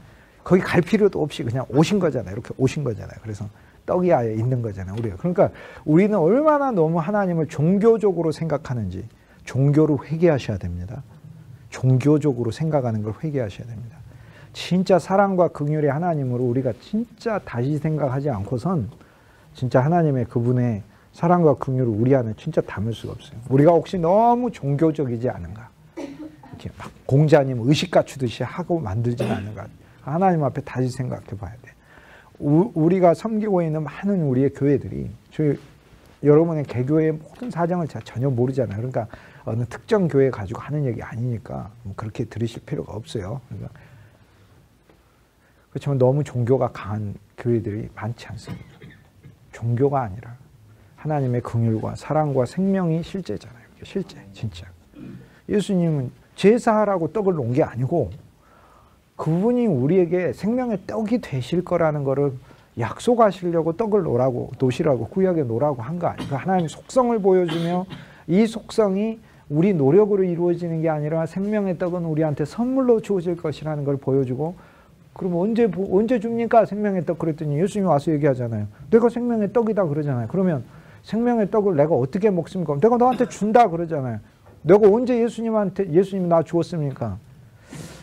거기 갈 필요도 없이 그냥 오신 거잖아요. 이렇게 오신 거잖아요. 그래서 떡이 아예 있는 거잖아요. 우리가. 그러니까 우리는 얼마나 너무 하나님을 종교적으로 생각하는지 종교로 회개하셔야 됩니다. 종교적으로 생각하는 걸 회개하셔야 됩니다. 진짜 사랑과 긍휼의 하나님으로 우리가 진짜 다시 생각하지 않고선 진짜 하나님의 그분의 사랑과 긍휼을 우리 안에 진짜 담을 수가 없어요. 우리가 혹시 너무 종교적이지 않은가? 이렇게 막 공자님 의식 갖추듯이 하고 만들지는 않은가? 하나님 앞에 다시 생각해 봐야 돼. 우리가 섬기고 있는 많은 우리의 교회들이, 여러분의 개교의 모든 사정을 제가 전혀 모르잖아요. 그러니까 어느 특정 교회 가지고 하는 얘기 아니니까 뭐 그렇게 들으실 필요가 없어요. 그러니까 그렇지만 너무 종교가 강한 교회들이 많지 않습니다. 종교가 아니라 하나님의 긍휼과 사랑과 생명이 실제잖아요. 실제, 진짜. 예수님은 제사하라고 떡을 놓은 게 아니고 그분이 우리에게 생명의 떡이 되실 거라는 거를 약속하시려고 떡을 놓으시라고 구약에 놓으라고 한 거 아니에요. 하나님의 속성을 보여주며 이 속성이 우리 노력으로 이루어지는 게 아니라 생명의 떡은 우리한테 선물로 주어질 것이라는 걸 보여주고, 그럼 언제 줍니까? 생명의 떡. 그랬더니 예수님이 와서 얘기하잖아요. 내가 생명의 떡이다 그러잖아요. 그러면 생명의 떡을 내가 어떻게 먹습니까? 내가 너한테 준다 그러잖아요. 내가 언제 예수님이 나 주었습니까?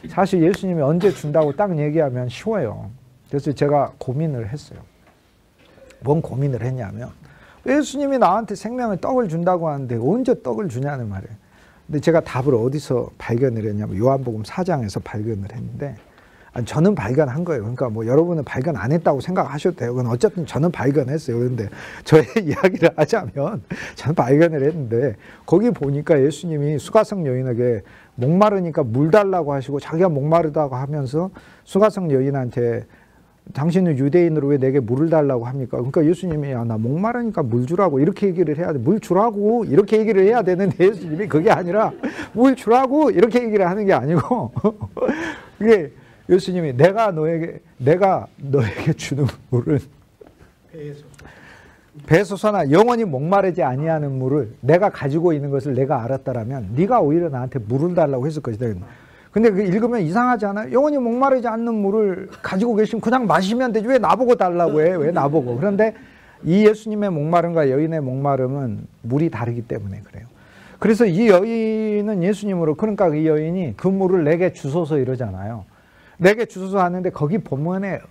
사실 예수님이 언제 준다고 딱 얘기하면 쉬워요. 그래서 제가 고민을 했어요. 뭔 고민을 했냐면, 예수님이 나한테 생명의 떡을 준다고 하는데 언제 떡을 주냐는 말이에요. 근데 제가 답을 어디서 발견을 했냐면 요한복음 4장에서 발견을 했는데, 저는 발견한 거예요. 그러니까 뭐 여러분은 발견 안 했다고 생각하셔도 돼요. 그건 어쨌든 저는 발견했어요. 그런데 저의 이야기를 하자면 저는 발견을 했는데, 거기 보니까 예수님이 수가성 여인에게 목마르니까 물 달라고 하시고 자기가 목마르다고 하면서 수가성 여인한테 당신은 유대인으로 왜 내게 물을 달라고 합니까? 그러니까 예수님이 야, 나 목마르니까 물 주라고 이렇게 얘기를 해야 돼. 물 주라고 이렇게 얘기를 해야 되는데 예수님이 그게 아니라 물 주라고 이렇게 얘기를 하는 게 아니고 그게 예수님이 내가 너에게 주는 물은 배소서나 영원히 목마르지 아니하는 물을, 내가 가지고 있는 것을 내가 알았다라면 네가 오히려 나한테 물을 달라고 했을 것이다. 근데 그 읽으면 이상하지 않아요? 영원히 목마르지 않는 물을 가지고 계시면 그냥 마시면 되지 왜 나보고 달라고 해? 왜 나보고? 그런데 이 예수님의 목마름과 여인의 목마름은 물이 다르기 때문에 그래요. 그래서 이 여인은 예수님으로, 그러니까 이 여인이 그 물을 내게 주소서 이러잖아요. 내게 주소서 하는데 거기 본문에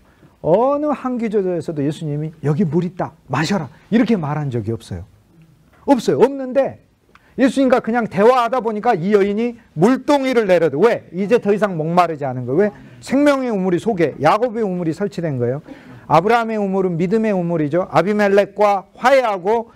어느 한 기저에서도 예수님이 여기 물 있다 마셔라 이렇게 말한 적이 없어요. 없는데 예수님과 그냥 대화하다 보니까 이 여인이 물동이를 내려도, 왜? 이제 더 이상 목마르지 않은 거예요. 왜? 생명의 우물이 속에 야곱의 우물이 설치된 거예요. 아브라함의 우물은 믿음의 우물이죠. 아비멜렉과 화해하고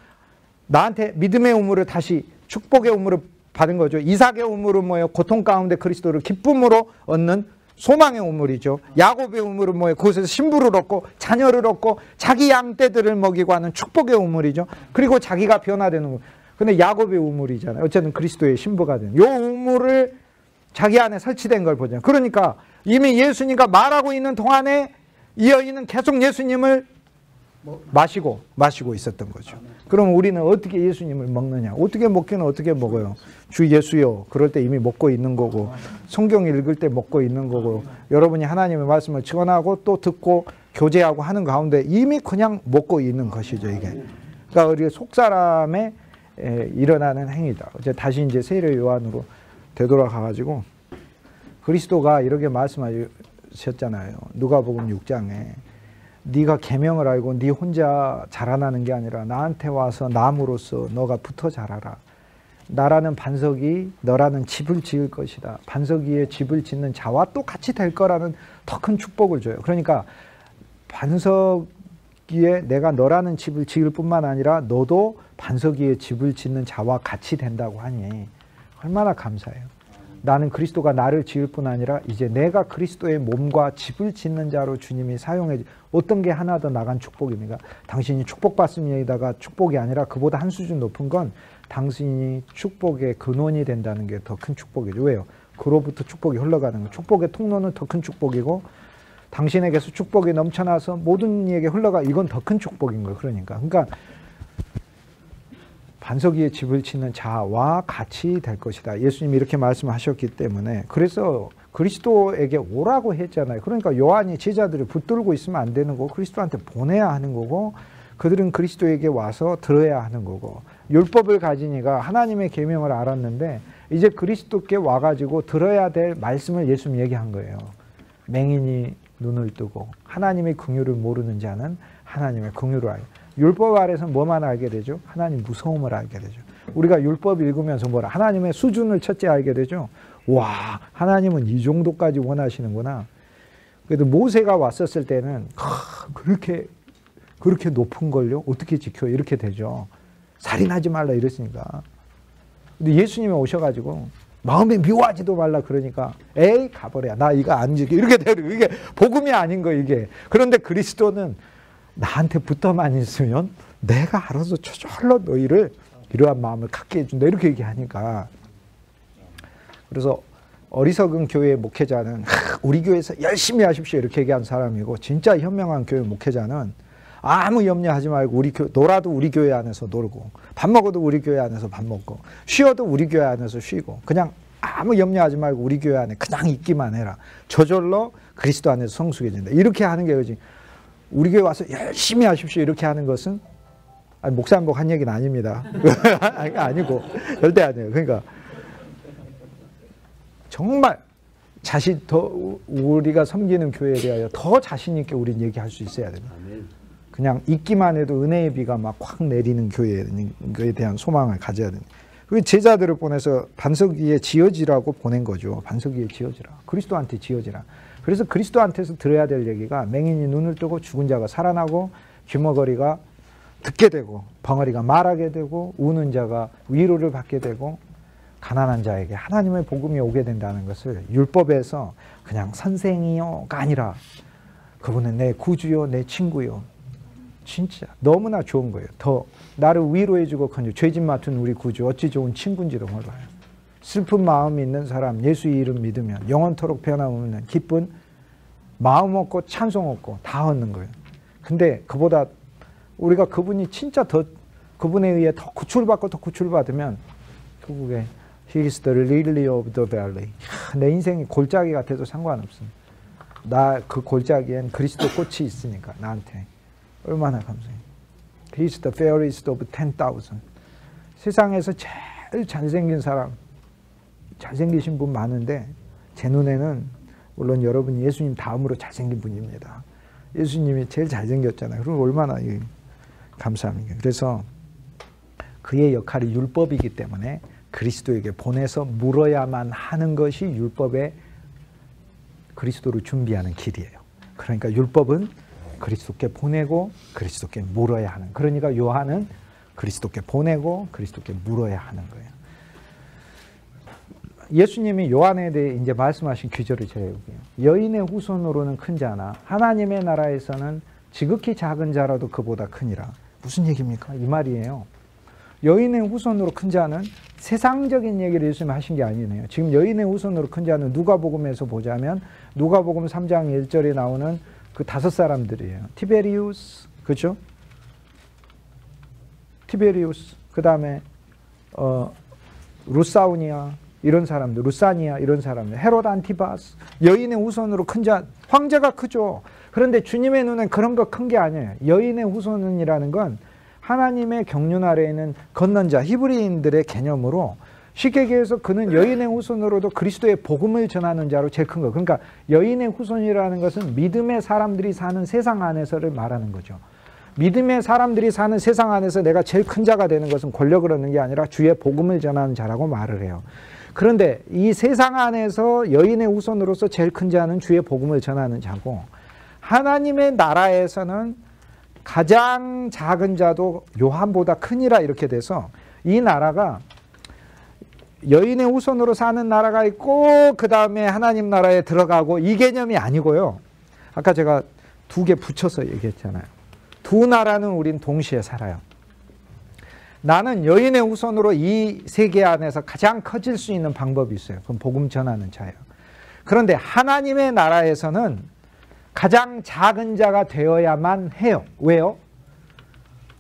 나한테 믿음의 우물을 다시 축복의 우물을 받은 거죠. 이삭의 우물은 뭐예요? 고통 가운데 그리스도를 기쁨으로 얻는 소망의 우물이죠. 야곱의 우물은 뭐예요? 그곳에서 신부를 얻고 자녀를 얻고 자기 양떼들을 먹이고 하는 축복의 우물이죠. 그리고 자기가 변화되는 우물. 근데 야곱의 우물이잖아요. 어쨌든 그리스도의 신부가 된 이 우물을 자기 안에 설치된 걸 보잖아요. 그러니까 이미 예수님과 말하고 있는 동안에 이 여인은 계속 예수님을 마시고 있었던 거죠. 그럼 우리는 어떻게 예수님을 먹느냐? 어떻게 먹기는 어떻게 먹어요? 주 예수요. 그럴 때 이미 먹고 있는 거고, 성경 읽을 때 먹고 있는 거고, 여러분이 하나님의 말씀을 전하고 또 듣고 교제하고 하는 가운데 이미 그냥 먹고 있는 것이죠, 이게. 그러니까 우리 속사람에 일어나는 행위다. 다시 이제 세례 요한으로 되돌아가가지고 그리스도가 이렇게 말씀하셨잖아요. 누가복음 6장에 네가 계명을 알고 네 혼자 자라나는 게 아니라 나한테 와서 남으로써 너가 붙어 자라라. 나라는 반석 이 너라는 집을 지을 것이다. 반석 위에 집을 짓는 자와 또 같이 될 거라는 더 큰 축복을 줘요. 그러니까 반석 위에 내가 너라는 집을 지을 뿐만 아니라 너도 반석 위에 집을 짓는 자와 같이 된다고 하니 얼마나 감사해요. 나는 그리스도가 나를 지을 뿐 아니라 이제 내가 그리스도의 몸과 집을 짓는 자로 주님이 사용해. 어떤 게 하나 더 나간 축복입니까? 당신이 축복받습니다가 축복이 아니라 그보다 한 수준 높은 건 당신이 축복의 근원이 된다는 게 더 큰 축복이죠. 왜요? 그로부터 축복이 흘러가는 거예요. 축복의 통로는 더 큰 축복이고 당신에게서 축복이 넘쳐나서 모든 이에게 흘러가. 이건 더 큰 축복인 거예요. 그러니까 반석 위에 집을 짓는 자와 같이 될 것이다. 예수님이 이렇게 말씀하셨기 때문에. 그래서 그리스도에게 오라고 했잖아요. 그러니까 요한이 제자들을 붙들고 있으면 안 되는 거고 그리스도한테 보내야 하는 거고 그들은 그리스도에게 와서 들어야 하는 거고 율법을 가진 이가 하나님의 계명을 알았는데 이제 그리스도께 와가지고 들어야 될 말씀을 예수님이 얘기한 거예요. 맹인이 눈을 뜨고 하나님의 긍휼을 모르는 자는 하나님의 긍휼을 알고. 율법 아래서 뭐만 알게 되죠? 하나님 무서움을 알게 되죠. 우리가 율법 읽으면서 뭐라? 하나님의 수준을 첫째 알게 되죠. 와, 하나님은 이 정도까지 원하시는구나. 그래도 모세가 왔었을 때는 그렇게 높은 걸요? 어떻게 지켜? 이렇게 되죠. 살인하지 말라 이랬으니까. 근데 예수님이 오셔가지고 마음에 미워하지도 말라 그러니까 에이 가버려. 나 이거 안 지켜. 이렇게 되고 이게 복음이 아닌 거 이게. 그런데 그리스도는 나한테 붙어만 있으면 내가 알아서 저절로 너희를 이러한 마음을 갖게 해준다. 이렇게 얘기하니까. 그래서 어리석은 교회 목회자는 우리 교회에서 열심히 하십시오. 이렇게 얘기한 사람이고 진짜 현명한 교회 목회자는 아무 염려하지 말고 놀아도 우리 교회 안에서 놀고 밥 먹어도 우리 교회 안에서 밥 먹고 쉬어도 우리 교회 안에서 쉬고 그냥 아무 염려하지 말고 우리 교회 안에 그냥 있기만 해라. 저절로 그리스도 안에서 성숙해진다. 이렇게 하는 게 그지. 우리 교회 와서 열심히 하십시오. 이렇게 하는 것은 목사님복 한 얘기는 아닙니다. 아니고 절대 아니에요. 그러니까 정말 우리가 섬기는 교회에 대하여 더 자신 있게 우리는 얘기할 수 있어야 됩니다. 그냥 있기만 해도 은혜의 비가 막 확 내리는 교회에 대한 소망을 가져야 됩니다. 그 제자들을 보내서 반석 위에 지어지라고 보낸 거죠. 반석 위에 지어지라. 그리스도한테 지어지라. 그래서 그리스도한테서 들어야 될 얘기가 맹인이 눈을 뜨고 죽은 자가 살아나고 귀머거리가 듣게 되고 벙어리가 말하게 되고 우는 자가 위로를 받게 되고 가난한 자에게 하나님의 복음이 오게 된다는 것을 율법에서 그냥 선생이요가 아니라 그분은 내 구주요 내 친구요. 진짜 너무나 좋은 거예요. 더 나를 위로해주고 죄짓 맡은 우리 구주 어찌 좋은 친구인지도 몰라요. 슬픈 마음이 있는 사람 예수 이름 믿으면 영원토록 변함없는 기쁜 마음 얻고 찬송 얻고 다 얻는 거예요. 근데 그보다 우리가 그분이 진짜 더 그분에 의해 더 구출받고 더 구출받으면 결국에 He is the lily of the valley. 내 인생이 골짜기 같아도 상관없습니다. 나 그 골짜기엔 그리스도 꽃이 있으니까 나한테 얼마나 감사해요. He is the fairest of 10,000. 세상에서 제일 잘생긴 사람 잘생기신 분 많은데 제 눈에는 물론 여러분 예수님 다음으로 잘생긴 분입니다. 예수님이 제일 잘생겼잖아요. 그럼 얼마나 감사합니까. 그래서 그의 역할이 율법이기 때문에 그리스도에게 보내서 물어야만 하는 것이 율법의 그리스도를 준비하는 길이에요. 그러니까 율법은 그리스도께 보내고 그리스도께 물어야 하는. 그러니까 요한은 그리스도께 보내고 그리스도께 물어야 하는 거예요. 예수님이 요한에 대해 이제 말씀하신 규절을 제가 해볼게요. 여인의 후손으로는 큰 자나 하나님의 나라에서는 지극히 작은 자라도 그보다 크니라. 무슨 얘기입니까? 이 말이에요. 여인의 후손으로 큰 자는 세상적인 얘기를 예수님이 하신 게 아니네요. 지금 여인의 후손으로 큰 자는 누가복음에서 보자면 누가복음 3장 1절에 나오는 그 5 사람들이에요. 티베리우스, 그렇죠? 티베리우스, 그 다음에 루사우니아 이런 사람들, 루사니아 이런 사람들, 헤롯 안티바스, 여인의 후손으로 큰 자, 황제가 크죠. 그런데 주님의 눈엔 그런 거 큰 게 아니에요. 여인의 후손이라는 건 하나님의 경륜 아래에 있는 걷는 자, 히브리인들의 개념으로 쉽게 얘기해서 그는 여인의 후손으로도 그리스도의 복음을 전하는 자로 제일 큰 거. 그러니까 여인의 후손이라는 것은 믿음의 사람들이 사는 세상 안에서를 말하는 거죠. 믿음의 사람들이 사는 세상 안에서 내가 제일 큰 자가 되는 것은 권력을 얻는 게 아니라 주의 복음을 전하는 자라고 말을 해요. 그런데 이 세상 안에서 여인의 후손으로서 제일 큰 자는 주의 복음을 전하는 자고, 하나님의 나라에서는 가장 작은 자도 요한보다 크니라 이렇게 돼서 이 나라가 여인의 후손으로 사는 나라가 있고 그 다음에 하나님 나라에 들어가고 이 개념이 아니고요. 아까 제가 두 개 붙여서 얘기했잖아요. 두 나라는 우린 동시에 살아요. 나는 여인의 후손으로 이 세계 안에서 가장 커질 수 있는 방법이 있어요. 그건 복음 전하는 자예요. 그런데 하나님의 나라에서는 가장 작은 자가 되어야만 해요. 왜요?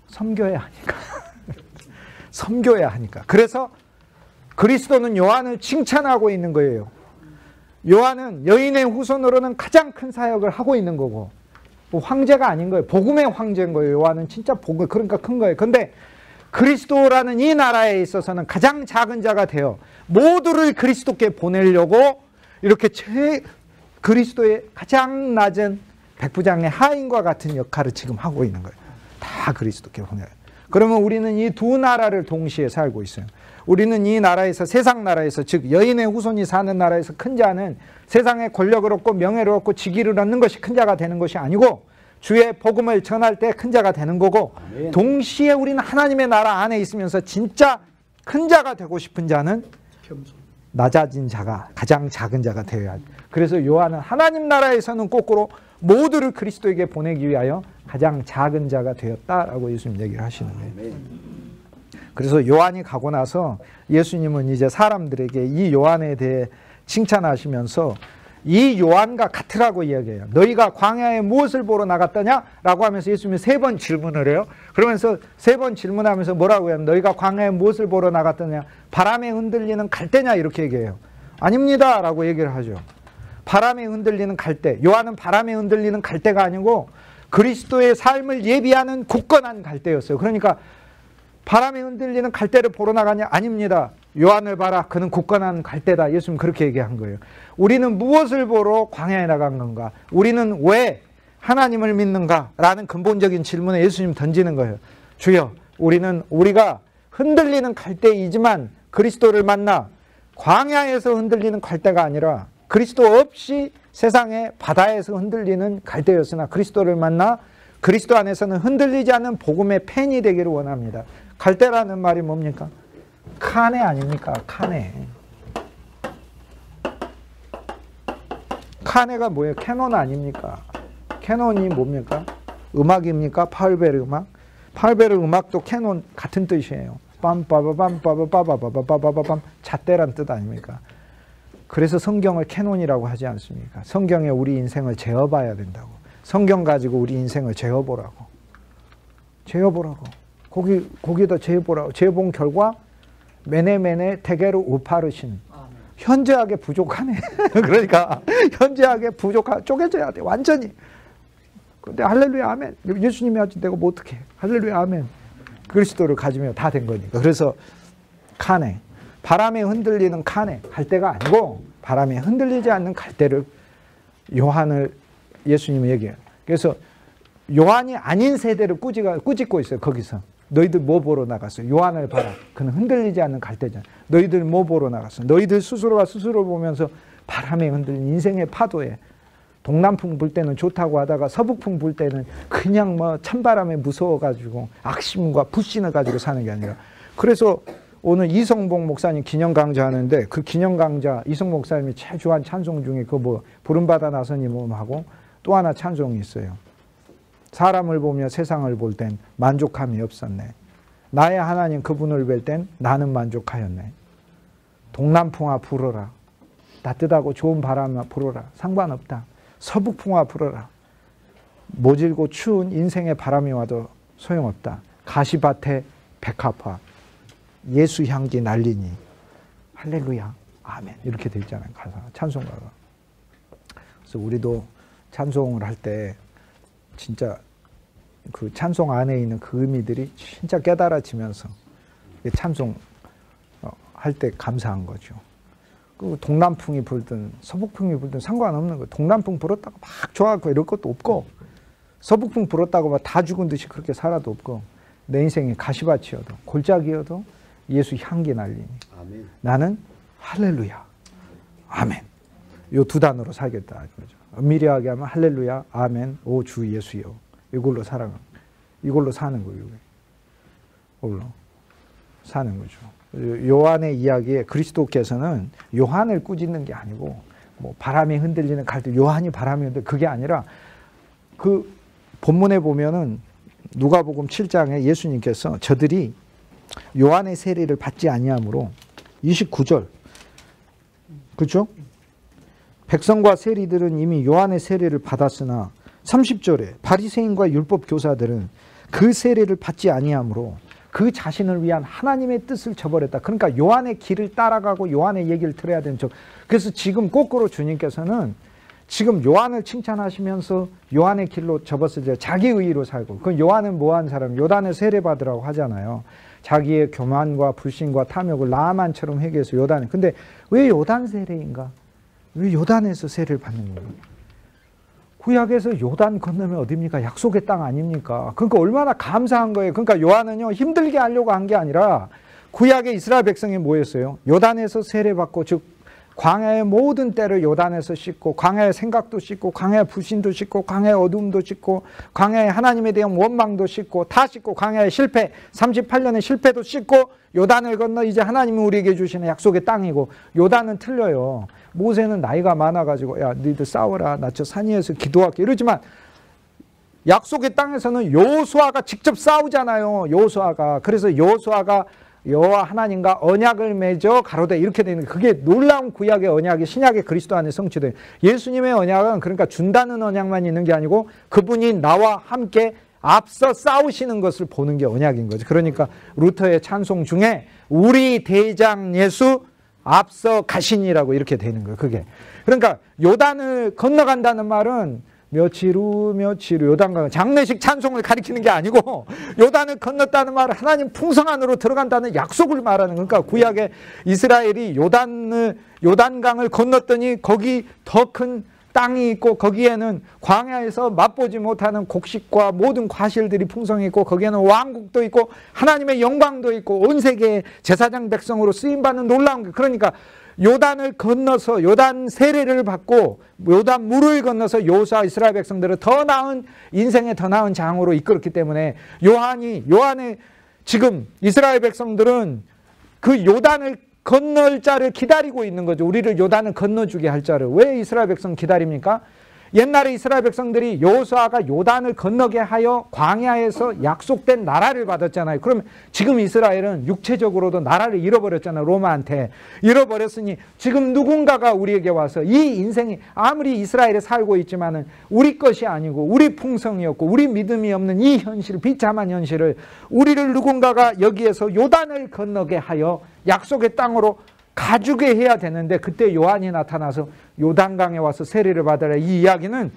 섬겨야 하니까. 섬겨야 하니까. 그래서 그리스도는 요한을 칭찬하고 있는 거예요. 요한은 여인의 후손으로는 가장 큰 사역을 하고 있는 거고, 뭐 황제가 아닌 거예요. 복음의 황제인 거예요. 요한은 진짜 복음, 그러니까 큰 거예요. 근데 그리스도라는 이 나라에 있어서는 가장 작은 자가 되어 모두를 그리스도께 보내려고 이렇게 그리스도의 가장 낮은 백부장의 하인과 같은 역할을 지금 하고 있는 거예요. 다 그리스도께 보내요. 그러면 우리는 이 두 나라를 동시에 살고 있어요. 우리는 이 나라에서, 세상 나라에서, 즉 여인의 후손이 사는 나라에서 큰 자는 세상의 권력을 얻고 명예를 얻고 직위를 얻는 것이 큰 자가 되는 것이 아니고 주의 복음을 전할 때 큰 자가 되는 거고, 동시에 우리는 하나님의 나라 안에 있으면서 진짜 큰 자가 되고 싶은 자는 낮아진 자가, 가장 작은 자가 되어야 합니다. 그래서 요한은 하나님 나라에서는 거꾸로 모두를 그리스도에게 보내기 위하여 가장 작은 자가 되었다라고 예수님 얘기를 하시는 거예요. 그래서 요한이 가고 나서 예수님은 이제 사람들에게 이 요한에 대해 칭찬하시면서 이 요한과 같으라고 이야기해요. 너희가 광야에 무엇을 보러 나갔더냐? 라고 하면서 예수님이 3번 질문을 해요. 그러면서 3번 질문하면서 뭐라고 해요? 너희가 광야에 무엇을 보러 나갔더냐? 바람에 흔들리는 갈대냐? 이렇게 얘기해요. 아닙니다 라고 얘기를 하죠. 바람에 흔들리는 갈대. 요한은 바람에 흔들리는 갈대가 아니고 그리스도의 삶을 예비하는 굳건한 갈대였어요. 그러니까 바람에 흔들리는 갈대를 보러 나가냐? 아닙니다. 요한을 봐라. 그는 굳건한 갈대다. 예수님 그렇게 얘기한 거예요. 우리는 무엇을 보러 광야에 나간 건가? 우리는 왜 하나님을 믿는가? 라는 근본적인 질문에 예수님 던지는 거예요. 주여, 우리가 흔들리는 갈대이지만 그리스도를 만나 광야에서 흔들리는 갈대가 아니라 그리스도 없이 세상의 바다에서 흔들리는 갈대였으나 그리스도를 만나 그리스도 안에서는 흔들리지 않는 복음의 펜이 되기를 원합니다. 갈대라는 말이 뭡니까? 카네 아닙니까? 카네. 카네가 뭐예요? 캐논 아닙니까? 캐논이 뭡니까? 음악입니까? 파울베르 음악? 파울베르 음악도 캐논 같은 뜻이에요. 빰빠바밤빠바바바바바바밤 잣대란 뜻 아닙니까? 그래서 성경을 캐논이라고 하지 않습니까? 성경에 우리 인생을 재어봐야 된다고. 성경 가지고 우리 인생을 재어보라고. 재어보라고. 거기다 재어보라고. 재어본 결과 메네메네 대게로 우파르신. 현저하게 부족하네. 그러니까 현저하게 쪼개져야 돼. 완전히. 근데 할렐루야 아멘. 예수님이 하지 내가 뭐 어떡해. 할렐루야 아멘. 그리스도를 가지면 다 된 거니까. 그래서 카네. 바람에 흔들리는 카네. 갈대가 아니고 바람에 흔들리지 않는 갈대를 요한을 예수님이 얘기해요. 그래서 요한이 아닌 세대를 꾸짖고 있어요. 거기서. 너희들 뭐 보러 나갔어? 요한을 봐라. 그는 흔들리지 않는 갈대잖아. 너희들 뭐 보러 나갔어? 너희들 스스로가 스스로 보면서 바람에 흔들린 인생의 파도에 동남풍 불 때는 좋다고 하다가 서북풍 불 때는 그냥 뭐 찬바람에 무서워가지고 악심과 불신을 가지고 사는 게 아니라. 그래서 오늘 이성봉 목사님 기념 강좌 하는데 그 기념 강좌 이성 목사님이 제일 좋아하는 찬송 중에 그 뭐 부름받아 나서님하고 또 하나 찬송이 있어요. 사람을 보며 세상을 볼 땐 만족함이 없었네. 나의 하나님 그분을 뵐 땐 나는 만족하였네. 동남풍아 불어라. 따뜻하고 좋은 바람아 불어라. 상관없다. 서북풍아 불어라. 모질고 추운 인생의 바람이 와도 소용없다. 가시밭에 백합화, 예수 향기 날리니 할렐루야 아멘 이렇게 돼 있잖아요. 가사 찬송가가. 그래서 우리도 찬송을 할 때 진짜 그 찬송 안에 있는 그 의미들이 진짜 깨달아지면서 찬송 할 때 감사한 거죠. 그 동남풍이 불든 서북풍이 불든 상관없는 거예요. 동남풍 불었다고 막 좋아하고 이럴 것도 없고, 서북풍 불었다고 막 다 죽은 듯이 그렇게 살아도 없고, 내 인생이 가시밭이어도 골짜기여도 예수 향기 날리니 아멘. 나는 할렐루야 아멘 요 두 단어로 살겠다 그러죠. 엄밀하게 하면 할렐루야 아멘 오 주 예수여, 이걸로 살아가, 이걸로 사는 거예요. 이걸로 사는 거죠. 요한의 이야기에 그리스도께서는 요한을 꾸짖는 게 아니고, 뭐 바람이 흔들리는 갈대, 요한이 바람이 흔들, 그게 아니라 그 본문에 보면은 누가복음 7장에 예수님께서 저들이 요한의 세례를 받지 아니하므로 29절 그렇죠? 백성과 세리들은 이미 요한의 세례를 받았으나 30절에 바리새인과 율법 교사들은 그 세례를 받지 아니하므로 그 자신을 위한 하나님의 뜻을 저버렸다. 그러니까 요한의 길을 따라가고 요한의 얘기를 들어야 되는 적. 그래서 지금 거꾸로 주님께서는 지금 요한을 칭찬하시면서 요한의 길로 접었을 때 자기 의의로 살고, 그 요한은 뭐한 사람? 요단을 세례받으라고 하잖아요. 자기의 교만과 불신과 탐욕을 나만처럼 회개해서 요단에. 근데 왜 요단 세례인가? 왜 요단에서 세례를 받는 거예요? 구약에서 요단 건너면 어딥니까? 약속의 땅 아닙니까? 그러니까 얼마나 감사한 거예요. 그러니까 요한은요, 힘들게 하려고 한 게 아니라 구약의 이스라엘 백성이 뭐였어요? 요단에서 세례받고, 즉 광야의 모든 때를 요단에서 씻고, 광야의 생각도 씻고, 광야의 불신도 씻고, 광야의 어둠도 씻고, 광야의 하나님에 대한 원망도 씻고, 다 씻고, 광야의 실패, 38년의 실패도 씻고, 요단을 건너 이제 하나님이 우리에게 주시는 약속의 땅이고, 요단은 틀려요. 모세는 나이가 많아가지고 야 너희들 싸워라, 나 저 산 위에서 기도할게 이러지만, 약속의 땅에서는 여호수아가 직접 싸우잖아요. 여호수아가. 그래서 여호수아가 여호와 하나님과 언약을 맺어 가로되 이렇게 되는, 그게 놀라운 구약의 언약이 신약의 그리스도 안에 성취돼요. 예수님의 언약은 그러니까 준다는 언약만 있는 게 아니고 그분이 나와 함께 앞서 싸우시는 것을 보는 게 언약인 거죠. 그러니까 루터의 찬송 중에 우리 대장 예수 앞서 가시니라고 이렇게 되는 거예요. 그게. 그러니까 요단을 건너간다는 말은 며칠 후 요단강 장례식 찬송을 가리키는 게 아니고, 요단을 건넜다는 말은 하나님 풍성 안으로 들어간다는 약속을 말하는. 그러니까 구약의 이스라엘이 요단강을 건넜더니 거기 더 큰 땅이 있고, 거기에는 광야에서 맛보지 못하는 곡식과 모든 과실들이 풍성했고, 거기에는 왕국도 있고 하나님의 영광도 있고 온 세계의 제사장 백성으로 쓰임받는 놀라운 게, 그러니까 요단을 건너서 요단 세례를 받고 요단 물을 건너서 여호수아 이스라엘 백성들을 더 나은 인생의 더 나은 장으로 이끌었기 때문에, 요한의 지금 이스라엘 백성들은 그 요단을 건널 자를 기다리고 있는 거죠. 우리를 요단을 건너주게 할 자를. 왜 이스라엘 백성 기다립니까? 옛날에 이스라엘 백성들이 여호수아가 요단을 건너게 하여 광야에서 약속된 나라를 받았잖아요. 그러면 지금 이스라엘은 육체적으로도 나라를 잃어버렸잖아요. 로마한테. 잃어버렸으니 지금 누군가가 우리에게 와서 이 인생이 아무리 이스라엘에 살고 있지만은 우리 것이 아니고 우리 풍성이었고 우리 믿음이 없는 이 현실, 비참한 현실을 우리를 누군가가 여기에서 요단을 건너게 하여 약속의 땅으로 가주게 해야 되는데, 그때 요한이 나타나서 요단강에 와서 세례를 받으라. 이 이야기는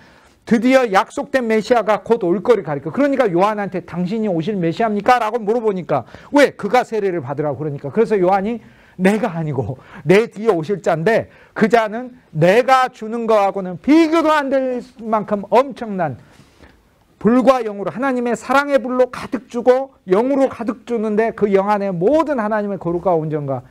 드디어 약속된 메시아가 곧 올 거를 가리켜. 그러니까 요한한테 당신이 오실 메시아입니까? 라고 물어보니까, 왜? 그가 세례를 받으라고 그러니까. 그래서 요한이 내가 아니고 내 뒤에 오실 자인데, 그 자는 내가 주는 거하고는 비교도 안 될 만큼 엄청난 불과 영으로 하나님의 사랑의 불로 가득 주고 영으로 가득 주는데, 그 영 안에 모든 하나님의 거룩과 온전과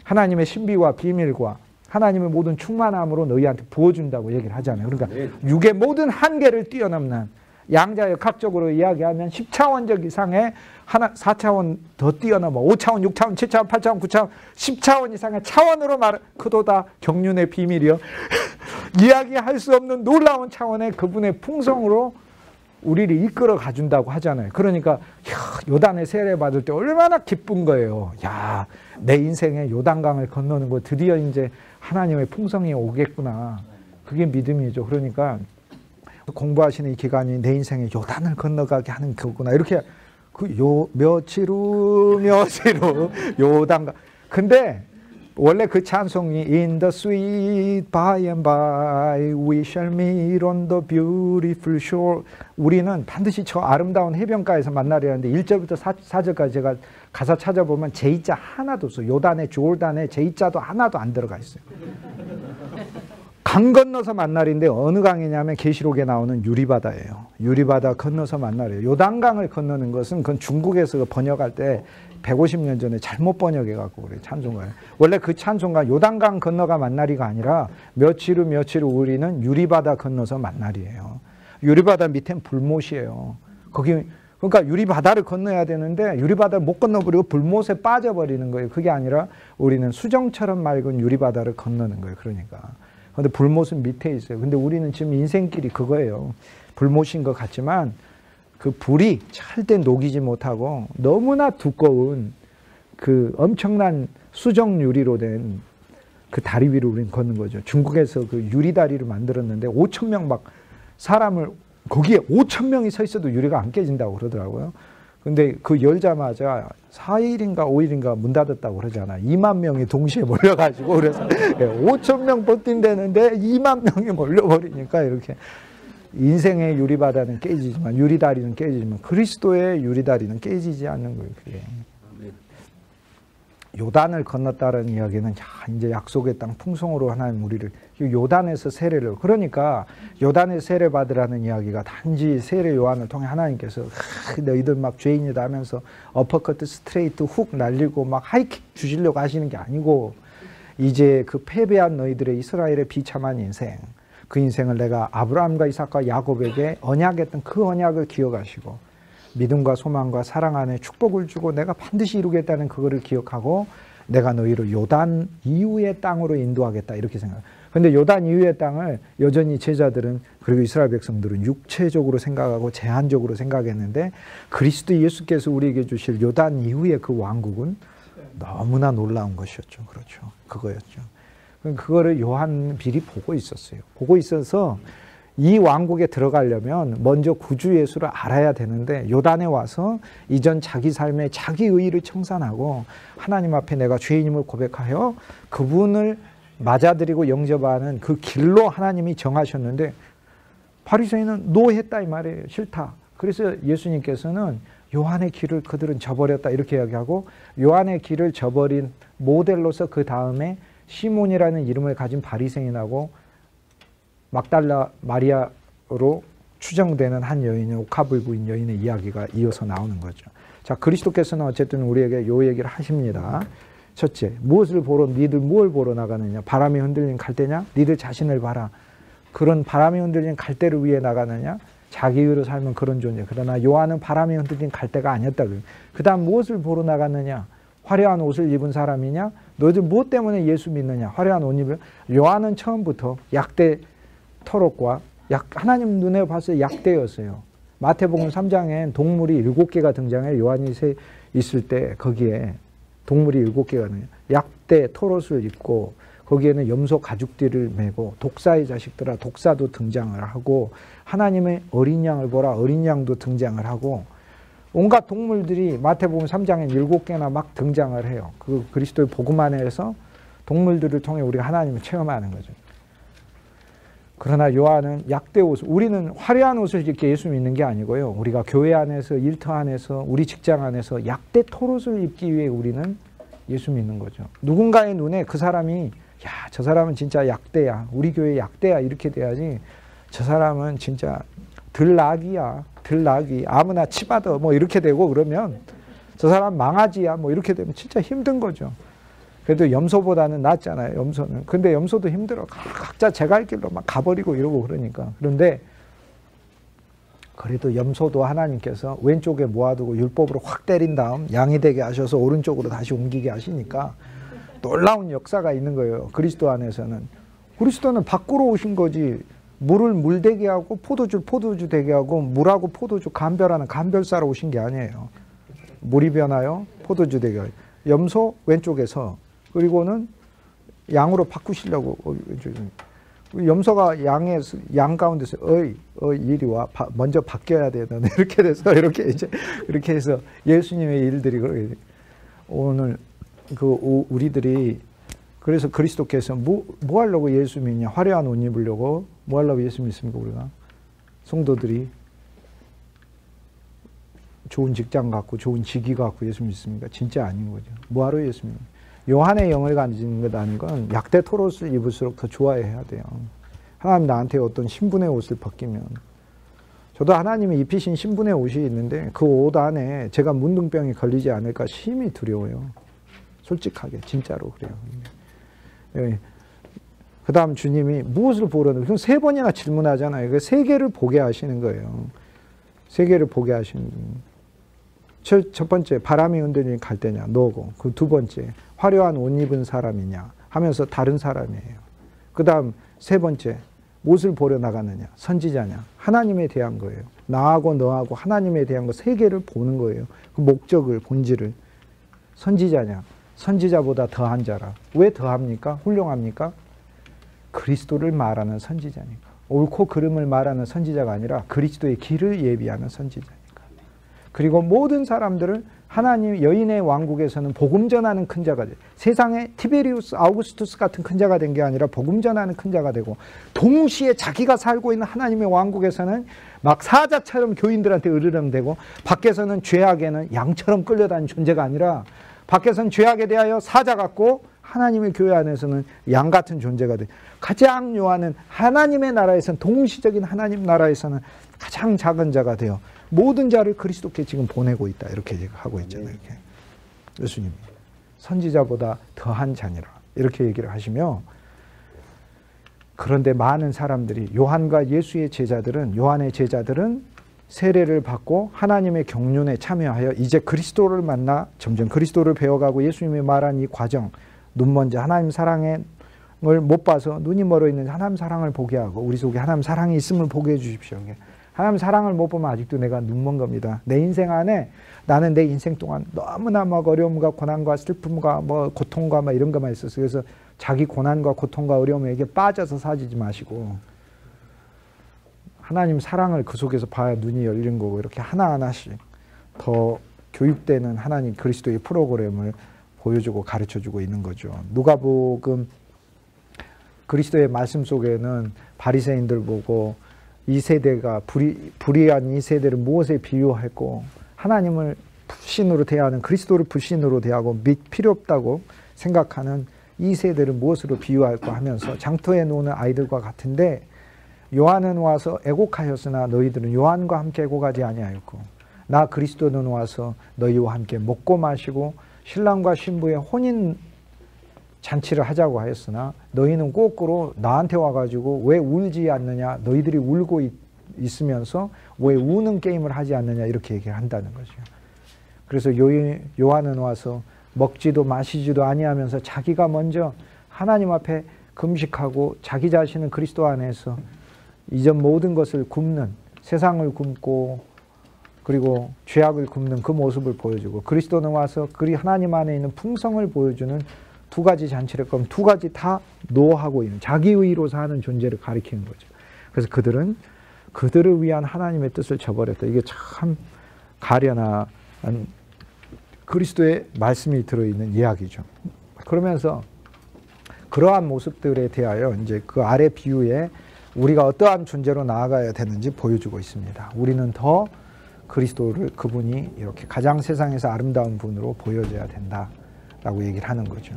하나님의 신비와 비밀과 하나님의 모든 충만함으로 너희한테 부어준다고 얘기를 하잖아요. 그러니까 육의 모든 한계를 뛰어넘는, 양자역학적으로 이야기하면 10차원적 이상의 4차원 더 뛰어넘어 5차원, 6차원, 7차원, 8차원, 9차원, 10차원 이상의 차원으로 그도다 경륜의 비밀이요. 이야기할 수 없는 놀라운 차원의 그분의 풍성으로 우리를 이끌어 가준다고 하잖아요. 그러니까 요단의 세례 받을 때 얼마나 기쁜 거예요. 야, 내 인생에 요단강을 건너는 거 드디어 이제 하나님의 풍성이 오겠구나. 그게 믿음이죠. 그러니까 공부하시는 이 기간이 내 인생에 요단을 건너가게 하는 거구나. 이렇게 며칠 후 요단강. 근데 원래 그 찬송이 In the sweet by and by we shall meet on the beautiful shore. 우리는 반드시 저 아름다운 해변가에서 만나려는데 1절부터 4절까지 제가 가사 찾아보면 제이자 하나도 없어요. 요단에 조르단에 제이자도 하나도 안 들어가 있어요. 강 건너서 만날인데 어느 강이냐면 계시록에 나오는 유리바다예요. 유리바다 건너서 만날이에요. 요단강을 건너는 것은 그건 중국에서 번역할 때 150년 전에 잘못 번역해갖고 그래 찬송가를. 원래 그 찬송가 요단강 건너가 만날이가 아니라 며칠 후 우리는 유리바다 건너서 만날이에요. 유리바다 밑엔 불못이에요. 거기 그러니까 유리바다를 건너야 되는데 유리바다를 못 건너버리고 불못에 빠져버리는 거예요. 그게 아니라 우리는 수정처럼 맑은 유리바다를 건너는 거예요. 그러니까. 근데 불못은 밑에 있어요. 근데 우리는 지금 인생길이 그거예요. 불못인 것 같지만 그 불이 절대 녹이지 못하고 너무나 두꺼운 그 엄청난 수정 유리로 된 그 다리 위로 우리는 걷는 거죠. 중국에서 그 유리 다리를 만들었는데 5,000명 막 사람을 거기에 5,000명이 서 있어도 유리가 안 깨진다고 그러더라고요. 근데 그 열자마자 4일인가 5일인가 문 닫았다고 그러잖아. 2만 명이 동시에 몰려가지고 그래서 5,000명 버틴다는데 2만 명이 몰려버리니까 이렇게 인생의 유리바다는 깨지지만 유리다리는 깨지지만 그리스도의 유리다리는 깨지지 않는 거예요. 그게. 요단을 건넜다는 이야기는 이제 약속의 땅 풍성으로 하나님 우리를 요단에서 세례를 그러니까 요단에 세례 받으라는 이야기가 단지 세례 요한을 통해 하나님께서 너희들 막 죄인이다 하면서 어퍼커트 스트레이트 훅 날리고 막 하이킥 주시려고 하시는 게 아니고 이제 그 패배한 너희들의 이스라엘의 비참한 인생 그 인생을 내가 아브라함과 이삭과 야곱에게 언약했던 그 언약을 기억하시고 믿음과 소망과 사랑 안에 축복을 주고 내가 반드시 이루겠다는 그거를 기억하고 내가 너희를 요단 이후의 땅으로 인도하겠다 이렇게 생각해요. 그런데 요단 이후의 땅을 여전히 제자들은 그리고 이스라엘 백성들은 육체적으로 생각하고 제한적으로 생각했는데 그리스도 예수께서 우리에게 주실 요단 이후의 그 왕국은 너무나 놀라운 것이었죠. 그렇죠. 그거였죠. 그거를 요한 미리 보고 있었어요. 보고 있어서 이 왕국에 들어가려면 먼저 구주 예수를 알아야 되는데 요단에 와서 이전 자기 삶에 자기 의의를 청산하고 하나님 앞에 내가 죄인임을 고백하여 그분을 맞아들이고 영접하는 그 길로 하나님이 정하셨는데 바리새인은 노했다 이 말이에요. 싫다. 그래서 예수님께서는 요한의 길을 그들은 저버렸다 이렇게 이야기하고 요한의 길을 저버린 모델로서 그 다음에 시몬이라는 이름을 가진 바리새인하고 막달라 마리아로 추정되는 한 여인의 옥합을 부인 여인의 이야기가 이어서 나오는 거죠. 자, 그리스도께서는 어쨌든 우리에게 요 얘기를 하십니다. 첫째, 무엇을 보러 니들 무엇을 보러 나가느냐? 바람이 흔들린 갈대냐? 니들 자신을 봐라. 그런 바람이 흔들린 갈대를 위해 나가느냐? 자기 의로 살면 그런 존재. 그러나 요한은 바람이 흔들린 갈대가 아니었다. 그 다음 무엇을 보러 나갔느냐? 화려한 옷을 입은 사람이냐? 너희들 무엇 때문에 예수 믿느냐? 화려한 옷 입은 요한은 처음부터 약대 토록과 하나님 눈에 봐서 약대였어요. 마태복음 3장엔 동물이 7개가 등장해요. 요한이 있을 때 거기에 동물이 7개가 등장해요. 약대 토롯을 입고 거기에는 염소 가죽띠를 메고 독사의 자식들아 독사도 등장을 하고 하나님의 어린 양을 보라 어린 양도 등장을 하고 온갖 동물들이 마태복음 3장엔 7개나 막 등장을 해요. 그 그리스도의 복음 안에서 동물들을 통해 우리가 하나님을 체험하는 거죠. 그러나 요한은 약대 옷을 우리는 화려한 옷을 입게 예수 믿는 게 아니고요. 우리가 교회 안에서 일터 안에서 우리 직장 안에서 약대 토롯을 입기 위해 우리는 예수 믿는 거죠. 누군가의 눈에 그 사람이 야, 저 사람은 진짜 약대야. 우리 교회 약대야. 이렇게 돼야지 저 사람은 진짜 들나귀야. 들나귀. 아무나 치받아. 뭐 이렇게 되고 그러면 저 사람 망아지야. 뭐 이렇게 되면 진짜 힘든 거죠. 그래도 염소보다는 낫잖아요. 염소는. 근데 염소도 힘들어. 각자 제 갈 길로 막 가버리고 이러고 그러니까. 그런데 그래도 염소도 하나님께서 왼쪽에 모아두고 율법으로 확 때린 다음 양이 되게 하셔서 오른쪽으로 다시 옮기게 하시니까 놀라운 역사가 있는 거예요. 그리스도 안에서는. 그리스도는 밖으로 오신 거지. 물을 물되게 하고 포도주 되게 하고 물하고 포도주 간별하는 간별사로 오신 게 아니에요. 물이 변하여 포도주 되게 하고. 염소 왼쪽에서 그리고는 양으로 바꾸시려고. 염소가 양 가운데서 어이 이리 와 먼저 바뀌어야 돼 너는 이렇게 돼서 이렇게 이제 그렇게 해서 예수님의 일들이 오늘 우리들이 그래서 그리스도께서 뭐 하려고 예수 믿냐? 화려한 옷 입으려고 뭐 하려고 예수 믿습니까 우리가? 성도들이 좋은 직장 갖고 좋은 직위 갖고 예수 믿습니까? 진짜 아닌 거죠. 뭐하러 예수 믿습니까? 요한의 영을 가지는 것 아닌 건 약대 토롯을 입을수록 더 좋아해야 돼요. 하나님 나한테 어떤 신분의 옷을 벗기면 저도 하나님이 입히신 신분의 옷이 있는데 그 옷 안에 제가 문둥병이 걸리지 않을까 심히 두려워요. 솔직하게 진짜로 그래요. 예. 그 다음 주님이 무엇을 보려는 그럼 3번이나 질문하잖아요. 그 세계를 보게 하시는 거예요. 세계를 보게 하시는 첫 번째 바람이 흔들리는 갈대냐 너고 그 두 번째 화려한 옷 입은 사람이냐 하면서 다른 사람이에요. 그 다음 3번째 무엇을 보려 나가느냐 선지자냐 하나님에 대한 거예요. 나하고 너하고 하나님에 대한 거 세계를 보는 거예요. 그 목적을 본질을 선지자냐 선지자보다 더한 자라. 왜 더합니까? 훌륭합니까? 그리스도를 말하는 선지자니까. 옳고 그름을 말하는 선지자가 아니라 그리스도의 길을 예비하는 선지자니까. 그리고 모든 사람들을 하나님 여인의 왕국에서는 복음 전하는 큰 자가 돼. 세상에 티베리우스 아우구스투스 같은 큰 자가 된 게 아니라 복음 전하는 큰 자가 되고 동시에 자기가 살고 있는 하나님의 왕국에서는 막 사자처럼 교인들한테 으르렁대고 밖에서는 죄악에는 양처럼 끌려다니는 존재가 아니라 밖에서는 죄악에 대하여 사자 같고 하나님의 교회 안에서는 양 같은 존재가 돼. 가장 요한은 하나님의 나라에서는 동시적인 하나님 나라에서는 가장 작은 자가 되어 모든 자를 그리스도께 지금 보내고 있다. 이렇게 하고 있잖아요. 이렇게. 예수님이 선지자보다 더한 자니라. 이렇게 얘기를 하시며 그런데 많은 사람들이 요한과 예수의 제자들은 요한의 제자들은 세례를 받고 하나님의 경륜에 참여하여 이제 그리스도를 만나 점점 그리스도를 배워가고 예수님이 말한 이 과정 눈 먼저 하나님 사랑을 못 봐서 눈이 멀어 있는 하나님 사랑을 보게 하고 우리 속에 하나님 사랑이 있음을 보게 해 주십시오. 하나님 사랑을 못 보면 아직도 내가 눈 먼 겁니다. 내 인생 안에 나는 내 인생 동안 너무나 막 어려움과 고난과 슬픔과 뭐 고통과 막 이런 것만 있었어요. 그래서 자기 고난과 고통과 어려움에게 빠져서 사지지 마시고 하나님 사랑을 그 속에서 봐야 눈이 열리는 거고 이렇게 하나하나씩 더 교육되는 하나님 그리스도의 프로그램을 보여주고 가르쳐주고 있는 거죠. 누가복음 그리스도의 말씀 속에는 바리새인들 보고 이 세대가 불의한 이 세대를 무엇에 비유했고 하나님을 불신으로 대하는 그리스도를 불신으로 대하고 필요 없다고 생각하는 이 세대를 무엇으로 비유할까 하면서 장터에 노는 아이들과 같은데 요한은 와서 애곡하였으나 너희들은 요한과 함께 애곡하지 아니하였고 나 그리스도는 와서 너희와 함께 먹고 마시고 신랑과 신부의 혼인 잔치를 하자고 하였으나 너희는 거꾸로 나한테 와가지고 왜 울지 않느냐 너희들이 울고 있으면서 왜 우는 게임을 하지 않느냐 이렇게 얘기를 한다는 거죠. 그래서 요한은 와서 먹지도 마시지도 아니하면서 자기가 먼저 하나님 앞에 금식하고 자기 자신은 그리스도 안에서 이전 모든 것을 굽는 세상을 굽고 그리고 죄악을 굽는 그 모습을 보여주고 그리스도는 와서 그리 하나님 안에 있는 풍성을 보여주는 두 가지 잔치를 그럼 두 가지 다 노하고 있는 자기의로 사는 존재를 가리키는 거죠. 그래서 그들은 그들을 위한 하나님의 뜻을 저버렸다. 이게 참 가련한 그리스도의 말씀이 들어있는 이야기죠. 그러면서 그러한 모습들에 대하여 이제 그 아래 비유에 우리가 어떠한 존재로 나아가야 되는지 보여주고 있습니다. 우리는 더 그리스도를 그분이 이렇게 가장 세상에서 아름다운 분으로 보여져야 된다라고 얘기를 하는 거죠.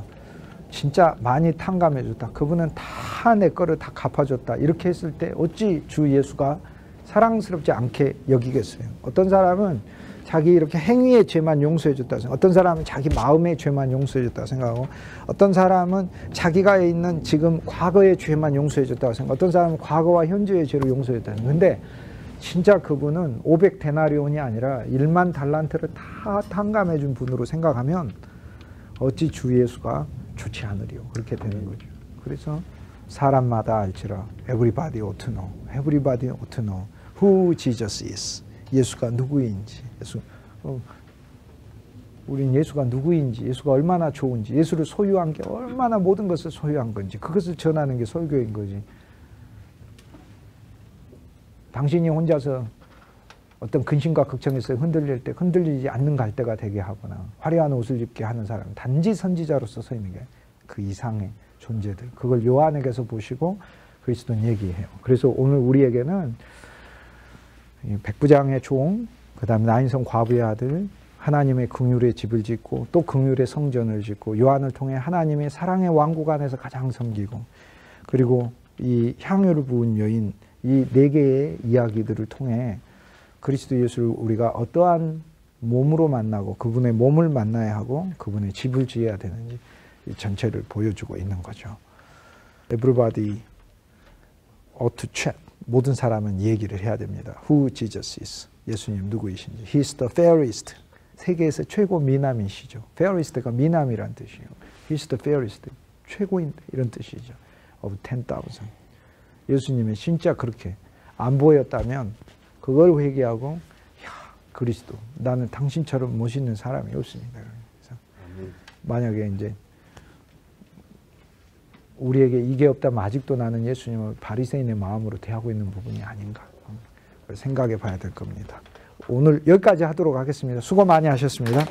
진짜 많이 탕감해줬다. 그분은 다 내 거를 다 갚아줬다. 이렇게 했을 때 어찌 주 예수가 사랑스럽지 않게 여기겠어요. 어떤 사람은 자기 이렇게 행위의 죄만 용서해줬다 생각. 어떤 사람은 자기 마음의 죄만 용서해줬다 생각하고 어떤 사람은 자기가 있는 지금 과거의 죄만 용서해줬다고 생각. 어떤 사람은 과거와 현재의 죄를 용서해줬다 생각. 근데 진짜 그분은 500데나리온이 아니라 1만 달란트를 다 탕감해준 분으로 생각하면 어찌 주 예수가 좋지 않으리요. 그렇게 되는 거죠. 그래서 사람마다 알지라 everybody ought to know. everybody ought to know who Jesus is. 예수가 누구인지. 우린 예수가 누구인지, 예수가 얼마나 좋은지, 예수를 소유한 게 얼마나 모든 것을 소유한 건지 그것을 전하는 게 설교인 거지. 당신이 혼자서 어떤 근심과 걱정에서 흔들릴 때 흔들리지 않는 갈대가 되게 하거나 화려한 옷을 입게 하는 사람은 단지 선지자로서 서 있는 게 그 이상의 존재들. 그걸 요한에게서 보시고 그리스도는 얘기해요. 그래서 오늘 우리에게는 백부장의 종, 그 다음에 나인성 과부의 아들, 하나님의 긍휼의 집을 짓고 또 긍휼의 성전을 짓고 요한을 통해 하나님의 사랑의 왕국 안에서 가장 섬기고 그리고 이 향유를 부은 여인 이 네 개의 이야기들을 통해 그리스도 예수를 우리가 어떠한 몸으로 만나고 그분의 몸을 만나야 하고 그분의 집을 지어야 되는지 이 전체를 보여주고 있는 거죠. Everybody ought to chat. 모든 사람은 얘기를 해야 됩니다. Who Jesus is. 예수님 누구이신지. He's the fairest. 세계에서 최고 미남이시죠. fairest가 미남이란 뜻이에요. He's the fairest. 최고인 이런 뜻이죠. Of 10,000. 예수님이 진짜 그렇게 안 보였다면 그걸 회개하고 야 그리스도 나는 당신처럼 멋있는 사람이 없습니다. 그래서 만약에 이제 우리에게 이게 없다면 아직도 나는 예수님을 바리새인의 마음으로 대하고 있는 부분이 아닌가 생각해 봐야 될 겁니다. 오늘 여기까지 하도록 하겠습니다. 수고 많이 하셨습니다.